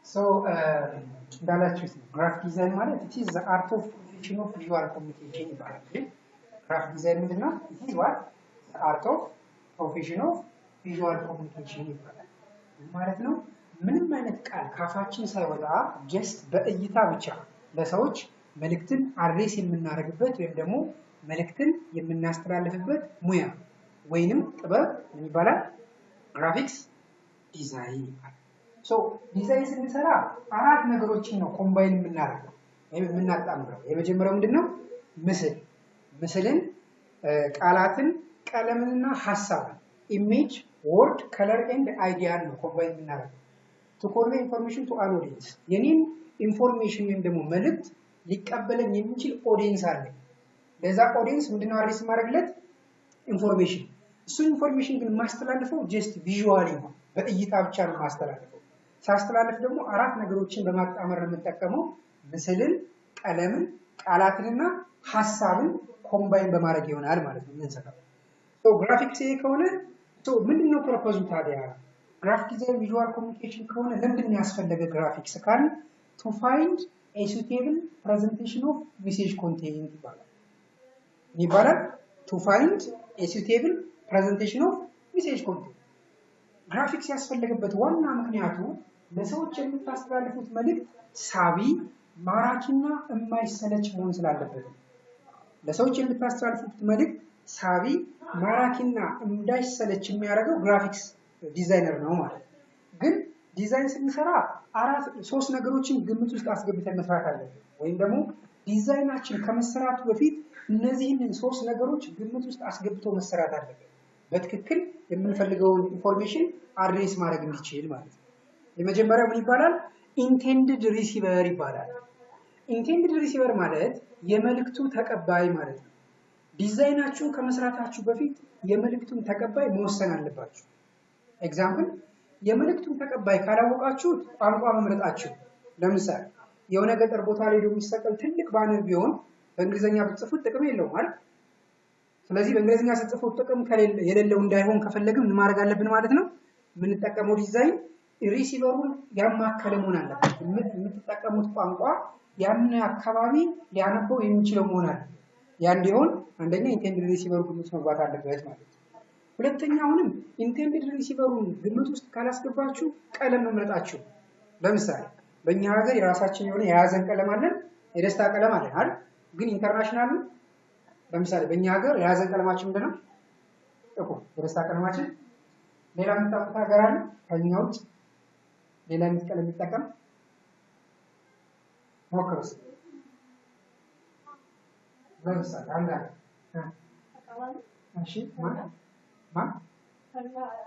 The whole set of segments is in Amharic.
So, graphic design ማለት it is the art of profession of visual communication ይባላል። graphic design ምንድነው? it is what the art of profession of visual communication ይባላል ማለት ነው። ምንም አይነት ቃል ካፋችን ሳይወጣ just በእይታ ብቻ ለሰዎች መልእክትን አድሬስ የምናደርግበት ወይም ደግሞ መልእክትን የምናስተላልፍበት ሙያ ወይንም ጥበብ ምን ይባላል? graphics design ይባላል። So ዲዛይን ስንሰራ አራት ነገሮችን ነው ኮምባይን የምናደርገው ወይም የምናጣምረው። የመጀመሪያው ምንድነው? ምስልን፣ ቃላትን፣ ቀለምንና ሐሳብን ኢሜጅ፣ ወርድ፣ ከለር ኤንድ አይዲያን ነው ኮምባይን የምናደርገው። to convey information to an audience የኔን ኢንፎርሜሽን ወይም ደግሞ መልእክት ሊቀበለኝ የሚችል ኦዲየንስ አለ። ለዛ ኦዲየንስ ምንድነው አድሬስ ማድረግለት? ኢንፎርሜሽን። እሱ ኢንፎርሜሽን ግን ማስተላለፈው ጀስት ቪዥዋሊ ነው፣ በእይታ ብቻ ነው ማስተላለፈው። ሳስተላልፍ ደግሞ አራት ነገሮችን በማጣመር ነው የምጠቀመው። ምስልን፣ ቀለምን፣ ቃላትንና ሐሳብን ኮምባይን በማድረግ ይሆናል ማለት ነው የምንሰራው። ሶ ግራፊክስ ከሆነ ሶ ምንድነው ፐርፐዙ ታዲያ? ግራፊክ ዲዛይን ቪዥዋል ኮሚኒኬሽን ከሆነ ለምንድን ያስፈልገ ግራፊክስ ካል to find a suitable presentation of message content ይባላል። to find a suitable presentation of message content ግራፊክስ ያስፈልገበት ዋና ምክንያቱ ለሰዎች የምታስተላልፉት መልእክት ሳቢ፣ ማራኪና የማይሰለች መሆን ስላለበት ነው። ለሰዎች የምታስተላልፉት መልእክት ሳቢ፣ ማራኪና እንዳይሰለች የሚያደርገው ግራፊክስ ዲዛይነር ነው ማለት። ግን ዲዛይን ስንሰራ ሶስት ነገሮችን ግምት ውስጥ አስገብተን መስራት አለብን። ወይም ደግሞ ዲዛይናችን ከመሰራቱ በፊት እነዚህን ሶስት ነገሮች ግምት ውስጥ አስገብቶ መሰራት አለበት። በትክክል የምንፈልገውን ኢንፎርሜሽን አድሬስ ማድረግ እንዲችል ማለት ነው። የመጀመሪያው ምን ይባላል? ኢንቴንድድ ሪሲቨር ይባላል። ኢንቴንድድ ሪሲቨር ማለት የመልእክቱ ተቀባይ ማለት ነው። ዲዛይናችሁን ከመስራታችሁ በፊት የመልእክቱን ተቀባይ መወሰን አለባችሁ። ኤግዛምፕል የመልእክቱን ተቀባይ ካላወቃችሁ ቋንቋ መምረጣችሁ። ለምሳሌ የሆነ ገጠር ቦታ ላይ የሚሰቀል ትልቅ ባነር ቢሆን በእንግሊዘኛ ብትጽፉት ጥቅም የለውም ማለት። ስለዚህ በእንግሊዘኛ ስትጽፉት ጥቅም የሌለው እንዳይሆን ከፈለግን ምን ማድረግ አለብን ማለት ነው? የምንጠቀመው ዲዛይን ሪሲቨሩን ያማከለ መሆን አለበት። የምትጠቀሙት ቋንቋ ያን አካባቢ ሊያነበው የሚችለው መሆን አለበት። ያ እንዲሆን አንደኛ ኢንቴንድድ ሪሲቨሩ ግምት መግባት አለበት ማለት ነው። ሁለተኛውንም ኢንቴንድድ ሪሲቨሩን ግምት ውስጥ ካላስገባችሁ ቀለም መምረጣችሁ። ለምሳሌ በእኛ ሀገር የራሳችን የሆነ የያዘን ቀለም አለን፣ የደስታ ቀለም አለን አይደል? ግን ኢንተርናሽናል ለምሳሌ በእኛ ሀገር የያዘን ቀለማችን ምንድነው? ጥቁር የደስታ ቀለማችን። ሌላ የምታውቁት ሀገር አለ ከኛ ውጭ ሌላ ቀለም የሚጠቀም? ሞክሩስ። ለምሳሌ አንድ እሺ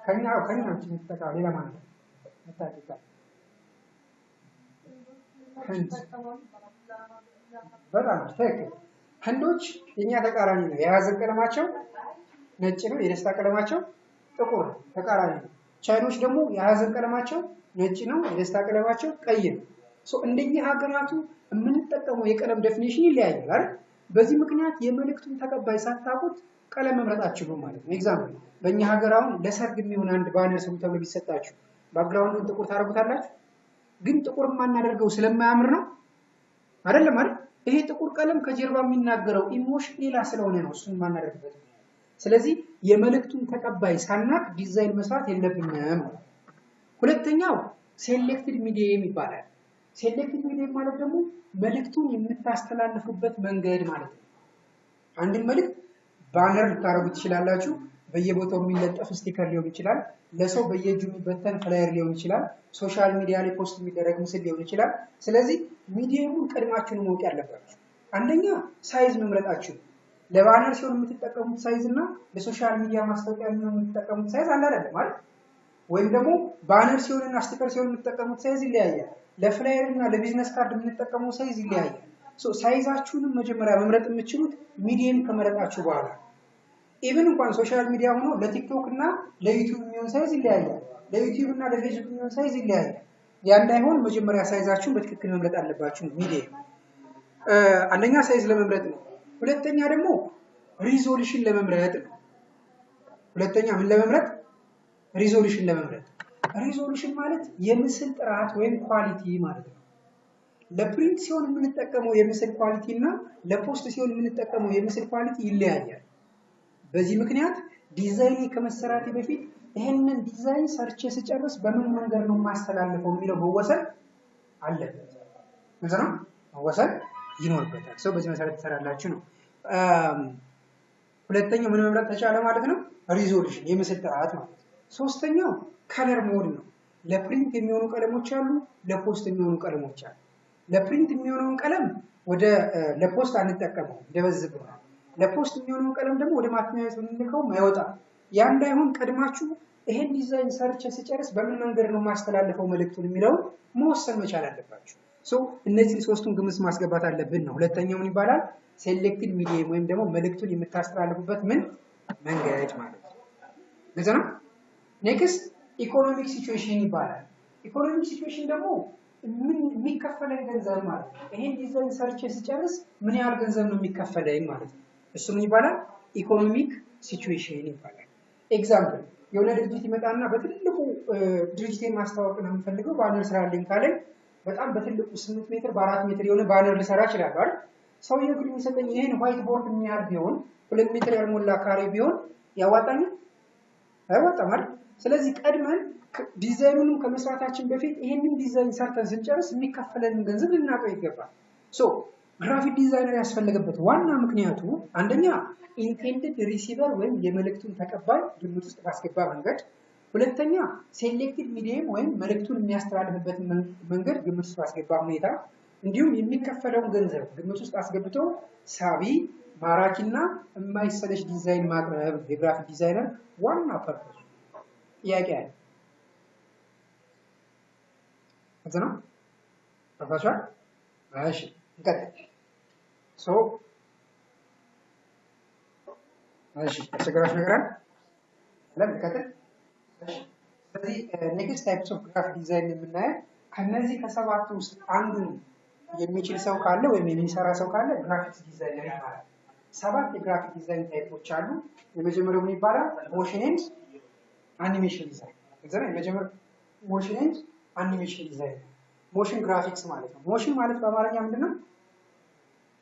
ከኛ ውጭ የሚጠቀም ሌላ ማለት ነው? መታቂቃ በጣም ትክክል። ህንዶች የኛ ተቃራኒ ነው። የያዘን ቀለማቸው ነጭ ነው፣ የደስታ ቀለማቸው ጥቁር ነው፣ ተቃራኒ ነው። ቻይኖች ደግሞ የያዘን ቀለማቸው ነጭ ነው፣ የደስታ ቀለማቸው ቀይ ነው። ሶ እንደኛ ሀገራቱ የምንጠቀመው የቀለም ዴፊኒሽን ይለያያል አይደል? በዚህ ምክንያት የመልእክቱን ተቀባይ ሳታውቁት ቀለም መምረጣችሁ ነው ማለት ነው። ኤግዛምፕል በእኛ ሀገር አሁን ለሰርግ የሚሆን አንድ ባነር ስሙ ተብሎ ቢሰጣችሁ ባክግራውንዱን ጥቁር ታደርጉታላችሁ። ግን ጥቁር ማናደርገው ስለማያምር ነው አይደለም አይደል? ይሄ ጥቁር ቀለም ከጀርባ የሚናገረው ኢሞሽን ሌላ ስለሆነ ነው እሱን ማናደርግበት። ስለዚህ የመልእክቱን ተቀባይ ሳናቅ ዲዛይን መስራት የለብንም። ሁለተኛው ሴሌክትድ ሚዲየም ይባላል። ሴሌክትድ ሚዲየም ማለት ደግሞ መልእክቱን የምታስተላልፉበት መንገድ ማለት ነው። አንድን መልእክት ባነር ልታረጉት ትችላላችሁ፣ በየቦታው የሚለጠፍ ስቲከር ሊሆን ይችላል፣ ለሰው በየእጁ የሚበተን ፍላየር ሊሆን ይችላል፣ ሶሻል ሚዲያ ላይ ፖስት የሚደረግ ምስል ሊሆን ይችላል። ስለዚህ ሚዲየሙን ቀድማችሁ ማወቅ ያለባችሁ። አንደኛ ሳይዝ መምረጣችሁ። ለባነር ሲሆን የምትጠቀሙት ሳይዝ እና ለሶሻል ሚዲያ ማስታወቂያ የምትጠቀሙት ሳይዝ አንድ አይደለም ማለት። ወይም ደግሞ ባነር ሲሆንና ስቲከር ሲሆን የምትጠቀሙት ሳይዝ ይለያያል። ለፍላየር እና ለቢዝነስ ካርድ የምንጠቀመው ሳይዝ ይለያያል። ሳይዛችሁንም መጀመሪያ መምረጥ የምትችሉት ሚዲየም ከመረጣችሁ በኋላ ኢቭን እንኳን ሶሻል ሚዲያ ሆኖ ለቲክቶክ እና ለዩቲዩብ የሚሆን ሳይዝ ይለያያል። ለዩቲዩብ እና ለፌስቡክ የሚሆን ሳይዝ ይለያያል። ያ እንዳይሆን መጀመሪያ ሳይዛችሁን በትክክል መምረጥ አለባችሁ። ሚዲየም አንደኛ ሳይዝ ለመምረጥ ነው። ሁለተኛ ደግሞ ሪዞሉሽን ለመምረጥ ነው። ሁለተኛ ምን ለመምረጥ? ሪዞሉሽን ለመምረጥ። ሪዞሉሽን ማለት የምስል ጥራት ወይም ኳሊቲ ማለት ነው። ለፕሪንት ሲሆን የምንጠቀመው የምስል ኳሊቲ እና ለፖስት ሲሆን የምንጠቀመው የምስል ኳሊቲ ይለያያል። በዚህ ምክንያት ዲዛይን ከመሰራቴ በፊት ይሄንን ዲዛይን ሰርች ስጨርስ በምን መንገድ ነው ማስተላለፈው የሚለው መወሰን አለበት። ምንድነው መወሰን ይኖርበታል። ሰው በዚህ መሰረት ተሰራላችሁ ነው። ሁለተኛው ምን መምረጥ ተቻለ ማለት ነው? ሪዞሉሽን የምስል ጥራት ማለት ነው። ሶስተኛው ከለር ሞድ ነው። ለፕሪንት የሚሆኑ ቀለሞች አሉ፣ ለፖስት የሚሆኑ ቀለሞች አሉ። ለፕሪንት የሚሆነውን ቀለም ወደ ለፖስት አንጠቀመው ይደበዝብናል። ለፖስት የሚሆነውን ቀለም ደግሞ ወደ ማተሚያ ቤት ብንልከው አይወጣም። ያ እንዳይሆን ቀድማችሁ ይሄን ዲዛይን ሰርች ስጨርስ በምን መንገድ ነው ማስተላለፈው መልእክቱን የሚለው መወሰን መቻል አለባችሁ። እነዚህ ሶስቱን ግምት ማስገባት አለብን ነው። ሁለተኛው ምን ይባላል? ሴሌክትድ ሚዲየም ወይም ደግሞ መልእክቱን የምታስተላልፉበት ምን መንገድ ማለት ነው። ግልጽ ነው። ኔክስት ኢኮኖሚክ ሲቹዌሽን ይባላል። ኢኮኖሚክ ሲቹዌሽን ደግሞ ምን የሚከፈለኝ ገንዘብ ማለት ነው። ይሄን ዲዛይን ሰርች ስጨርስ ምን ያህል ገንዘብ ነው የሚከፈለኝ ማለት ነው። እሱ ምን ይባላል? ኢኮኖሚክ ሲቹዌሽን ይባላል። ኤግዛምፕል የሆነ ድርጅት ይመጣና በትልቁ ድርጅቴን ማስተዋወቅ ነው የምፈልገው ባነር ስራልኝ ካለኝ በጣም በትልቁ 8 ሜትር በ4 ሜትር የሆነ ባነር ልሰራ እችላለሁ አይደል? ሰውየው ግን የሚሰጠኝ ይሄን ዋይት ቦርድ የሚያህል ቢሆን 2 ሜትር ያልሞላ ካሬ ቢሆን ያዋጣኛል? አይዋጣም አይደል? ስለዚህ ቀድመን ዲዛይኑንም ከመስራታችን በፊት ይሄንን ዲዛይን ሰርተን ስንጨርስ የሚከፈለን ገንዘብ ልናውቀው ይገባል። ግራፊክ ዲዛይነር ያስፈልገበት ዋና ምክንያቱ አንደኛ ኢንቴንድድ ሪሲቨር ወይም የመልእክቱን ተቀባይ ግምት ውስጥ ባስገባ መንገድ፣ ሁለተኛ ሴሌክትድ ሚዲየም ወይም መልእክቱን የሚያስተላልፍበት መንገድ ግምት ውስጥ ባስገባ ሁኔታ፣ እንዲሁም የሚከፈለውን ገንዘብ ግምት ውስጥ አስገብቶ ሳቢ ማራኪና የማይሰለች ዲዛይን ማቅረብ የግራፊክ ዲዛይነር ዋና ፐርፐስ። ጥያቄ አለ? ነው ፕሮፌሰር? እሺ እንቀጥል። እሺ አስቸጋሪ ነገር አለ? እንቀጥል። ስለዚህ ኔክስት ታይፕስ ኦፍ ግራፊክ ዲዛይን የምናየው ከነዚህ ከሰባቱ ውስጥ አንዱን የሚችል ሰው ካለ ወይም የሚሰራ ሰው ካለ ግራፊክስ ዲዛይነር ይባላል። 7 የግራፊክ ዲዛይን ታይፖች አሉ። የመጀመሪያው ምን ይባላል? ሞሽን ኤንድ አኒሜሽን ዲዛይን። የመጀመሪያው ሞሽን ኤንድ አኒሜሽን ዲዛይን። ሞሽን ግራፊክስ ማለት ነው። ሞሽን ማለት በአማርኛ ምንድነው?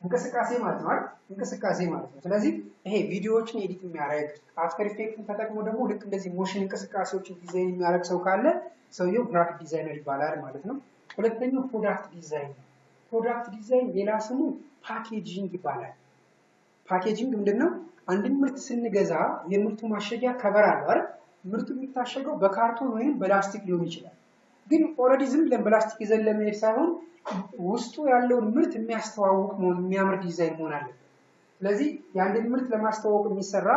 እንቅስቃሴ ማለት ነው አይደል? እንቅስቃሴ ማለት ነው። ስለዚህ ይሄ ቪዲዮዎችን ኤዲት የሚያደርግ አፍተር ኢፌክትን ተጠቅሞ ደግሞ ልክ እንደዚህ ሞሽን እንቅስቃሴዎችን ዲዛይን የሚያደርግ ሰው ካለ ሰውየው ግራፊክ ዲዛይነር ይባላል ማለት ነው። ሁለተኛው ፕሮዳክት ዲዛይን ነው። ፕሮዳክት ዲዛይን ሌላ ስሙ ፓኬጂንግ ይባላል። ፓኬጂንግ ምንድነው? አንድን ምርት ስንገዛ የምርቱ ማሸጊያ ከቨር አለው አይደል? ምርቱ የሚታሸገው በካርቶን ወይም በላስቲክ ሊሆን ይችላል። ግን ኦልሬዲ ዝም ብለን በላስቲክ ይዘን ለመሄድ ሳይሆን ውስጡ ያለውን ምርት የሚያስተዋውቅ መሆን የሚያምር ዲዛይን መሆን አለበት። ስለዚህ የአንድን ምርት ለማስተዋወቅ የሚሰራ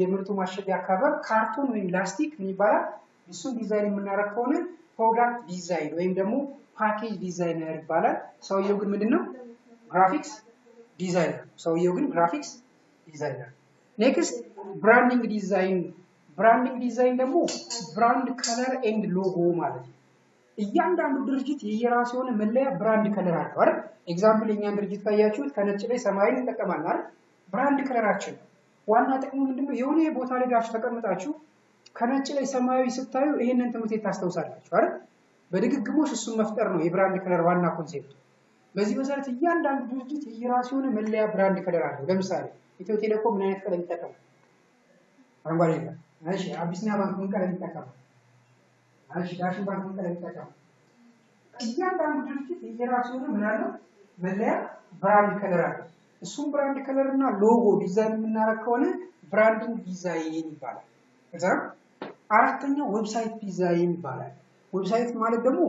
የምርቱ ማሸጊያ ከቨር ካርቶን ወይም ላስቲክ ምን ይባላል? እሱን ዲዛይን የምናደርግ ከሆነ ፕሮዳክት ዲዛይን ወይም ደግሞ ፓኬጅ ዲዛይነር ይባላል። ሰውየው ግን ምንድነው? ግራፊክስ ዲዛይነር። ሰውየው ግን ግራፊክስ ዲዛይነር። ኔክስት ብራንዲንግ ዲዛይን። ብራንዲንግ ዲዛይን ደግሞ ብራንድ ከለር ኤንድ ሎጎ ማለት ነው። እያንዳንዱ ድርጅት የየራሱ የሆነ መለያ ብራንድ ከለር አለው አይደል? ኤግዛምፕል የኛን ድርጅት ካያችሁት ከነጭ ላይ ሰማያዊ እንጠቀማለን አይደል? ብራንድ ከለራችን ዋና ጥቅሙ ምንድነው? የሆነ ቦታ ላይ ጋር ተቀምጣችሁ ከነጭ ላይ ሰማያዊ ስታዩ ይሄንን ትምህርት ታስታውሳላችሁ አይደል? በድግግሞሽ እሱን መፍጠር ነው የብራንድ ከለር ዋና ኮንሴፕት። በዚህ መሰረት እያንዳንዱ ድርጅት የየራሱ የሆነ መለያ ብራንድ ከለር አለው። ለምሳሌ ኢትዮ ቴሌኮም ምን አይነት ቀለም ይጠቀማል? አረንጓዴ ነው። እሺ አቢሲኒያ ባንክ ምን ቀለም ይጠቀማል? እሺ ዳሽን ባንክ ምን ቀለም ይጠቀማል? እያንዳንዱ ድርጅት የየራሱ የሆነ ምን አለው? መለያ ብራንድ ከለር አለው። እሱም ብራንድ ከለር እና ሎጎ ዲዛይን የምናደርግ ከሆነ ብራንዲንግ ዲዛይን ይባላል። ከዛ አራተኛው ዌብሳይት ዲዛይን ይባላል። ዌብሳይት ማለት ደግሞ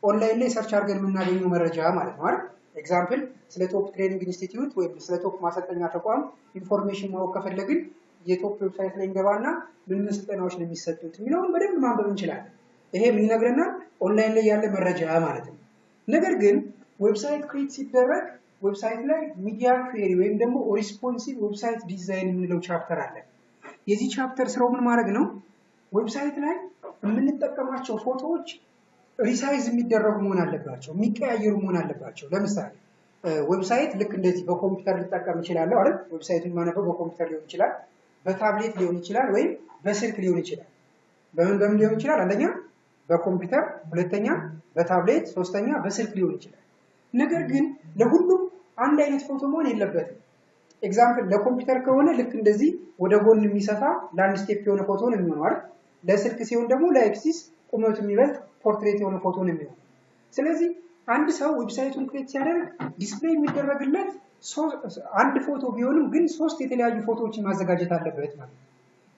ኦንላይን ላይ ሰርች አድርገን የምናገኘው መረጃ ማለት ነው አይደል? ኤግዛምፕል ስለ ቶፕ ትሬኒንግ ኢንስቲትዩት ወይም ስለ ቶፕ ማሰልጠኛ ተቋም ኢንፎርሜሽን ማወቅ ከፈለግን የቶፕ ዌብሳይት ላይ እንገባና ምን ስልጠናዎች ነው የሚሰጡት የሚለውን በደንብ ማንበብ እንችላለን። ይሄ ምን ይነግረናል? ኦንላይን ላይ ያለ መረጃ ማለት ነው። ነገር ግን ዌብሳይት ክሬት ሲደረግ ዌብሳይት ላይ ሚዲያ ኩዌሪ ወይም ደግሞ ሪስፖንሲቭ ዌብሳይት ዲዛይን የምንለው ቻፕተር አለ። የዚህ ቻፕተር ስራው ምን ማድረግ ነው? ዌብሳይት ላይ የምንጠቀማቸው ፎቶዎች ሪሳይዝ የሚደረጉ መሆን አለባቸው፣ የሚቀያየሩ መሆን አለባቸው። ለምሳሌ ዌብሳይት ልክ እንደዚህ በኮምፒውተር ልጠቀም እችላለሁ አይደል? ዌብሳይቱን ማነበው በኮምፒውተር ሊሆን ይችላል፣ በታብሌት ሊሆን ይችላል፣ ወይም በስልክ ሊሆን ይችላል። በምን ሊሆን ይችላል? አንደኛ በኮምፒውተር፣ ሁለተኛ በታብሌት፣ ሶስተኛ በስልክ ሊሆን ይችላል። ነገር ግን ለሁሉም አንድ አይነት ፎቶ መሆን የለበትም። ኤግዛምፕል ለኮምፒውተር ከሆነ ልክ እንደዚህ ወደ ጎን የሚሰፋ ላንድስኬፕ የሆነ ፎቶ ነው የሚሆነው አይደል? ለስልክ ሲሆን ደግሞ ለአክሲስ ቁመቱ የሚበልጥ ፖርትሬት የሆነ ፎቶ ነው የሚሆነው። ስለዚህ አንድ ሰው ዌብሳይቱን ክሬት ሲያደርግ ዲስፕሌይ የሚደረግለት አንድ ፎቶ ቢሆንም ግን ሶስት የተለያዩ ፎቶዎችን ማዘጋጀት አለበት ማለት ነው።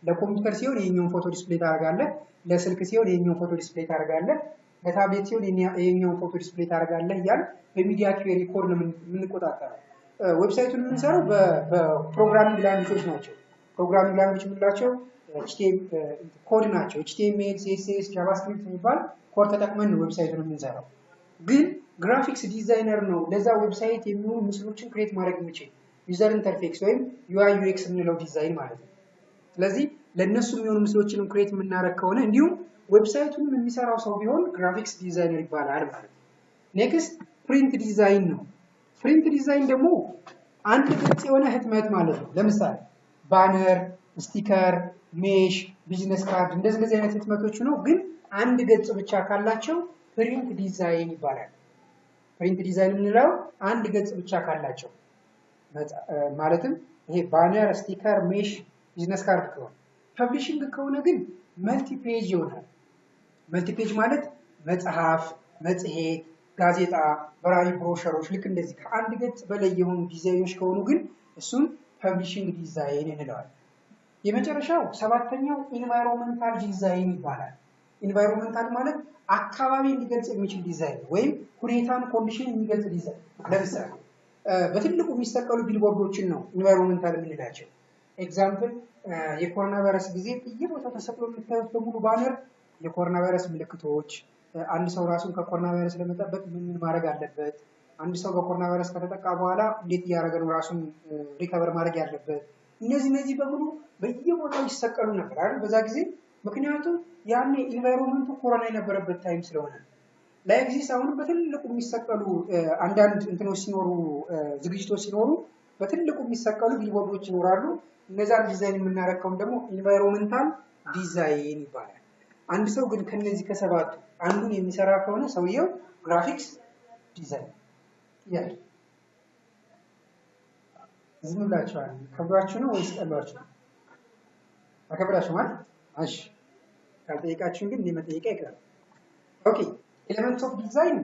ለኮምፒውተር ሲሆን የኛውን ፎቶ ዲስፕሌይ ታደርጋለህ፣ ለስልክ ሲሆን የኛውን ፎቶ ዲስፕሌይ ታደርጋለህ፣ ለታብሌት ሲሆን የኛውን ፎቶ ዲስፕሌይ ታደርጋለህ እያል በሚዲያ ኩዌሪ ኮድ ነው የምንቆጣጠረው። ዌብሳይቱን የምንሰራው በፕሮግራሚንግ ላንጉጆች ናቸው። ፕሮግራሚንግ ላንጉጆች የምንላቸው ኮድ ናቸው። ኤችቲኤምኤል፣ ሲኤስኤስ፣ ጃቫስክሪፕት የሚባል ኮድ ተጠቅመን ነው ዌብሳይቱን የምንሰራው። ግን ግራፊክስ ዲዛይነር ነው ለዛ ዌብሳይት የሚሆኑ ምስሎችን ክሬት ማድረግ የሚችል ዩዘር ኢንተርፌክስ ወይም ዩአይ ዩኤክስ የምንለው ዲዛይን ማለት ነው። ስለዚህ ለእነሱ የሚሆኑ ምስሎችን ክሬት የምናደርግ ከሆነ እንዲሁም ዌብሳይቱንም የሚሰራው ሰው ቢሆን ግራፊክስ ዲዛይነር ይባላል ማለት ነው። ኔክስት ፕሪንት ዲዛይን ነው። ፕሪንት ዲዛይን ደግሞ አንድ ገጽ የሆነ ህትመት ማለት ነው። ለምሳሌ ባነር፣ ስቲከር፣ ሜሽ፣ ቢዝነስ ካርድ እንደዚህ አይነት ህትመቶች ነው። ግን አንድ ገጽ ብቻ ካላቸው ፕሪንት ዲዛይን ይባላል። ፕሪንት ዲዛይን የምንለው አንድ ገጽ ብቻ ካላቸው ማለትም ይሄ ባነር፣ ስቲከር፣ ሜሽ፣ ቢዝነስ ካርድ ከሆነ። ፐብሊሽንግ ከሆነ ግን መልቲ ፔጅ ይሆናል። መልቲ ፔጅ ማለት መጽሐፍ፣ መጽሔት፣ ጋዜጣ፣ በራሪ ብሮሸሮች ልክ እንደዚህ ከአንድ ገጽ በላይ የሆኑ ዲዛይኖች ከሆኑ ግን እሱን ፐብሊሽንግ ዲዛይን እንለዋለን። የመጨረሻው ሰባተኛው ኢንቫይሮንመንታል ዲዛይን ይባላል። ኢንቫይሮንመንታል ማለት አካባቢ ሊገልጽ የሚችል ዲዛይን ወይም ሁኔታን ኮንዲሽን የሚገልጽ ዲዛይን። ለምሳሌ በትልቁ የሚሰቀሉ ቢልቦርዶችን ነው ኢንቫይሮንመንታል የምንላቸው። ኤግዛምፕል የኮሮና ቫይረስ ጊዜ በየቦታው ተሰቅሎ የምታዩት በሙሉ ባነር የኮሮና ቫይረስ ምልክቶች፣ አንድ ሰው ራሱን ከኮሮና ቫይረስ ለመጠበቅ ምን ማድረግ አለበት፣ አንድ ሰው በኮሮና ቫይረስ ከተጠቃ በኋላ እንዴት እያደረገ ነው ራሱን ሪከቨር ማድረግ ያለበት፣ እነዚህ በሙሉ በየቦታው ይሰቀሉ ነበር አይደል በዛ ጊዜ። ምክንያቱም ያኔ ኢንቫይሮንመንቱ ኮሮና የነበረበት ታይም ስለሆነ። ላይግዚስ አሁን በትልቁ የሚሰቀሉ አንዳንድ እንትኖች ሲኖሩ ዝግጅቶች ሲኖሩ በትልቁ የሚሰቀሉ ቢልቦርዶች ይኖራሉ። እነዛን ዲዛይን የምናረከውን ደግሞ ኢንቫይሮንመንታል ዲዛይን ይባላል። አንድ ሰው ግን ከነዚህ ከሰባቱ አንዱን የሚሰራ ከሆነ ሰውየው ግራፊክስ ዲዛይን ያለ። ዝም ብላችኋል። ከብራችሁ ነው ወይስ ቀሏችሁ? አከብራችሁ ማለት እሺ። ካልጠየቃችሁን ግን መጠየቅ አይቀርም። ኦኬ ኤሌመንትስ ኦፍ ዲዛይን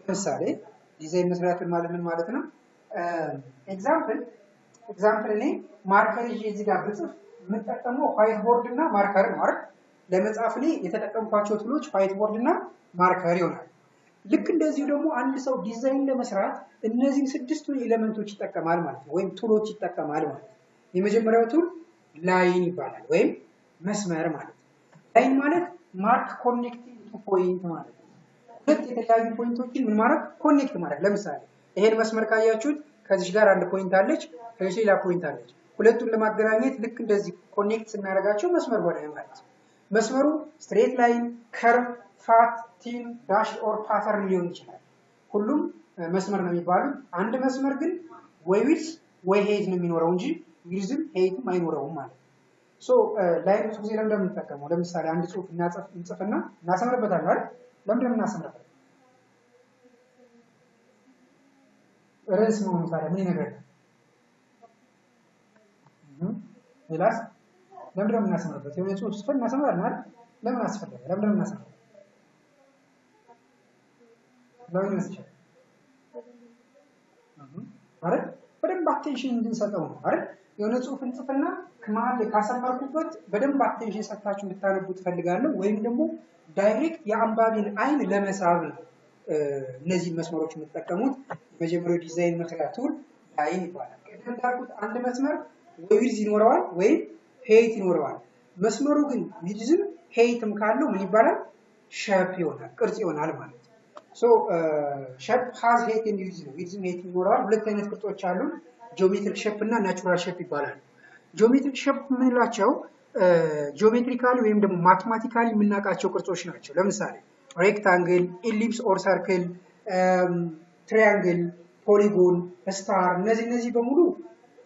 ለምሳሌ ዲዛይን መስራት ማለት ነው? ኤግዛምፕል እኔ ማርከር ይዤ እዚህ ጋር ብጽፍ የምጠቀመው ዋይት ቦርድ እና ማርከር ነው አይደል? ለመጻፍ እኔ የተጠቀምኳቸው ቱሎች ዋይት ቦርድ እና ማርከር ይሆናል። ልክ እንደዚሁ ደግሞ አንድ ሰው ዲዛይን ለመስራት እነዚህን ስድስቱን ኤሌመንቶች ይጠቀማል ማለት ነው፣ ወይም ቱሎች ይጠቀማል ማለት ነው። የመጀመሪያው ቱል ላይን ይባላል፣ ወይም መስመር ማለት ነው። ላይን ማለት ማርክ ኮኔክቲንግ ቱ ፖይንት ማለት ነው። ሁለት የተለያዩ ፖይንቶችን ምን ማድረግ ኮኔክት ማድረግ። ለምሳሌ ይሄን መስመር ካያችሁት ከዚህ ጋር አንድ ፖይንት አለች፣ ከዚህ ሌላ ፖይንት አለች። ሁለቱን ለማገናኘት ልክ እንደዚህ ኮኔክት ስናደርጋቸው መስመር ሆነ ማለት ነው። መስመሩ ስትሬት ላይን፣ ከርቭ፣ ፋት፣ ቲን፣ ዳሽ ኦር ፓተርን ሊሆን ይችላል። ሁሉም መስመር ነው የሚባሉት። አንድ መስመር ግን ወይ ዊድዝ ወይ ሄይት ነው የሚኖረው እንጂ ዊድዝም ሄይትም አይኖረውም ማለት ነው። ሶ ላይን ብዙ ጊዜ ለምን እንደምንጠቀመው ለምሳሌ አንድ ጽሁፍ እንጽፍና እናሰምርበታለን አይደል? ለምን እናሰምርበት? ርዕስ መሆኑ ታዲያ ምን ይነግረናል? ሌላስ ለምን እናሰምርበት? የሆነ ጽሁፍ ጽፈን እናሰምራለን አይደል? ለምን አስፈለገ? ለምን እናሰምርበት? ለምን ይመስልሻል? አይደል? በደንብ አቴንሽን እንድንሰጠው ነው አይደል? የሆነ ጽሁፍ እንጽፍና ከመሀል ካሰመርኩበት በደንብ አቴንሽን ሰጥታችሁ እንድታነቡ ትፈልጋለሁ፣ ወይም ደግሞ ዳይሬክት የአንባቢን አይን ለመሳብ እነዚህ መስመሮች የምትጠቀሙት። የመጀመሪያው ዲዛይን መስሪያ ቱል ላይን ይባላል። እንዳልኩት አንድ መስመር ወይ ዊድዝ ይኖረዋል ወይ ሄይት ይኖረዋል። መስመሩ ግን ዊድዝም ሄይትም ካለው ምን ይባላል? ሼፕ ይሆናል፣ ቅርጽ ይሆናል ማለት ነው። ሶ ሼፕ ሃዝ ሄይት ኤንድ ዊድዝ ነው። ዊድዝም ሄይትም ይኖረዋል። ሁለት አይነት ቅርጾች አሉ፣ ጂኦሜትሪክ ሼፕ እና ናቹራል ሼፕ ይባላሉ። ጂኦሜትሪክ ሼፕ የምንላቸው ጂኦሜትሪካሊ ወይም ደግሞ ማትማቲካሊ የምናውቃቸው ቅርጾች ናቸው። ለምሳሌ ሬክታንግል፣ ኢሊፕስ ኦር ሰርክል፣ ትሪያንግል፣ ፖሊጎን፣ ስታር፣ እነዚህ በሙሉ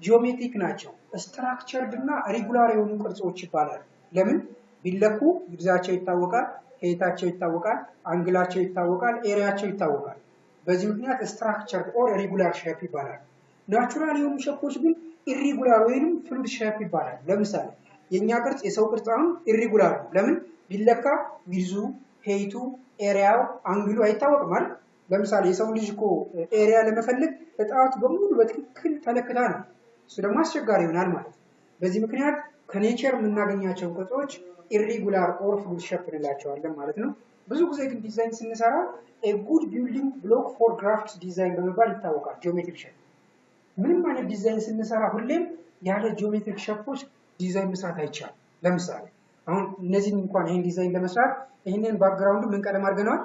ጂኦሜትሪክ ናቸው። ስትራክቸርድ እና ሬጉላር የሆኑ ቅርጾች ይባላሉ። ለምን? ቢለኩ ዊድዛቸው ይታወቃል፣ ሄይታቸው ይታወቃል፣ አንግላቸው ይታወቃል፣ ኤሪያቸው ይታወቃል። በዚህ ምክንያት ስትራክቸርድ ኦር ሬጉላር ሼፕ ይባላል። ናቹራል የሆኑ ሼፖች ግን ኢሬጉላር ወይም ፍሉድ ሼፕ ይባላል። ለምሳሌ የኛ ቅርጽ የሰው ቅርጽ አሁን ኢሬጉላር ነው። ለምን? ቢለካ ዊድዙ፣ ሄይቱ፣ ኤሪያው፣ አንግሉ አይታወቅም አይደል? ለምሳሌ የሰው ልጅ እኮ ኤሪያ ለመፈለግ እጣቱ በሙሉ በትክክል ተለክታ ነው። እሱ ደግሞ አስቸጋሪ ይሆናል ማለት ነው። በዚህ ምክንያት ከኔቸር የምናገኛቸው ቅርጾች ኢሬጉላር ኦር ፍሉድ ሼፕ እንላቸዋለን ማለት ነው። ብዙ ጊዜ ግን ዲዛይን ስንሰራ a good building block for graphics ዲዛይን በመባል ይታወቃል። ጂኦሜትሪክ ሼፕ ምንም አይነት ዲዛይን ስንሰራ ሁሌም ያለ ጂኦሜትሪክ ሼፖች ዲዛይን መስራት አይቻልም። ለምሳሌ አሁን እነዚህን እንኳን ይሄን ዲዛይን ለመስራት ይሄንን ባክግራውንዱ ምን ቀለም አድርገናል?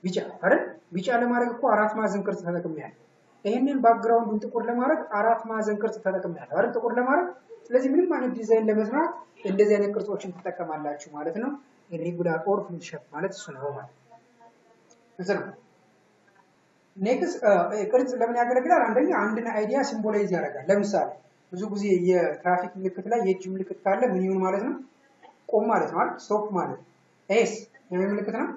ቢጫ አይደል? ቢጫ ለማድረግ እኮ አራት ማዕዘን ቅርጽ ተጠቅሜያለሁ። ይሄንን ባክግራውንዱን ጥቁር ለማድረግ አራት ማዕዘን ቅርጽ ተጠቅሜያለሁ አይደል? ጥቁር ለማድረግ። ስለዚህ ምንም አይነት ዲዛይን ለመስራት እንደዚህ አይነት ቅርጾችን ትጠቀማላችሁ ማለት ነው። ኢሬጉላር ኦር ፍሉድ ሼፕ ማለት እሱ ነው ማለት ነው። ኔክስት ቅርጽ ለምን ያገለግላል? አንደኛ አንድን አይዲያ ሲምቦላይዝ ያደርጋል። ለምሳሌ ብዙ ጊዜ የትራፊክ ምልክት ላይ የእጅ ምልክት ካለ ምን ይሁን ማለት ነው? ቆም ማለት ነው አይደል? ስቶፕ ማለት ነው። ኤስ የምን ምልክት ነው?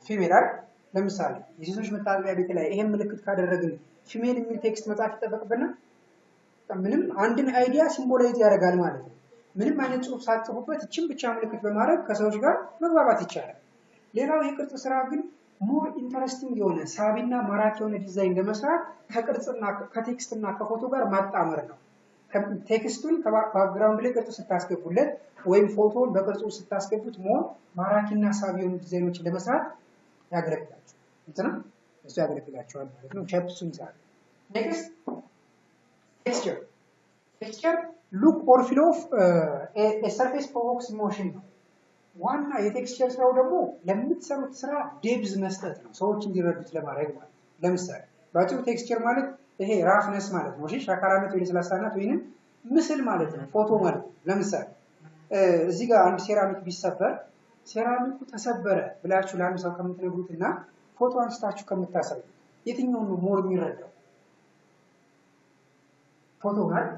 ፊሜል አይደል? ለምሳሌ የሴቶች መታጠቢያ ቤት ላይ ይሄን ምልክት ካደረግን ፊሜል የሚል ቴክስት መጻፍ ይጠበቅብናል? ምንም አንድን አይዲያ ሲምቦላይዝ ያደርጋል ማለት ነው። ምንም አይነት ጽሑፍ ሳትጽፉበት እችን ብቻ ምልክት በማድረግ ከሰዎች ጋር መግባባት ይቻላል። ሌላው የቅርጽ ስራ ግን ሞር ኢንተረስቲንግ የሆነ ሳቢና ማራኪ የሆነ ዲዛይን ለመስራት ከቅርጽና ከቴክስትና ከፎቶ ጋር ማጣመር ነው። ቴክስቱን ከባክግራውንድ ላይ ቅርጽ ስታስገቡለት ወይም ፎቶን በቅርጹ ስታስገቡት ሞር ማራኪና ሳቢ የሆኑ ዲዛይኖችን ለመስራት ያገለግላቸዋል። እንትና እሱ ያገለግላቸዋል ማለት ነው። ሼፕሱን ይዛል። ኔክስት ቴክስቸር። ቴክስቸር ሉክ ኦር ፊል ኦፍ ኤ ሰርፌስ ፕሮቮክስ ኢሞሽን ነው። ዋና የቴክስቸር ስራው ደግሞ ለምትሰሩት ስራ ዴፕዝ መስጠት ነው፣ ሰዎች እንዲረዱት ለማድረግ ማለት ነው። ለምሳሌ ባጭሩ ቴክስቸር ማለት ይሄ ራፍነስ ማለት ነው። እሺ ሻካራነት ወይ ለስላሳነት ወይንም ምስል ማለት ነው፣ ፎቶ ማለት ነው። ለምሳሌ እዚህ ጋር አንድ ሴራሚክ ቢሰበር ሴራሚኩ ተሰበረ ብላችሁ ለአንድ ሰው ከምትነግሩትና ፎቶ አንስታችሁ ከምታሳዩ የትኛውን ነው ሞር የሚረዳው? ፎቶ ማለት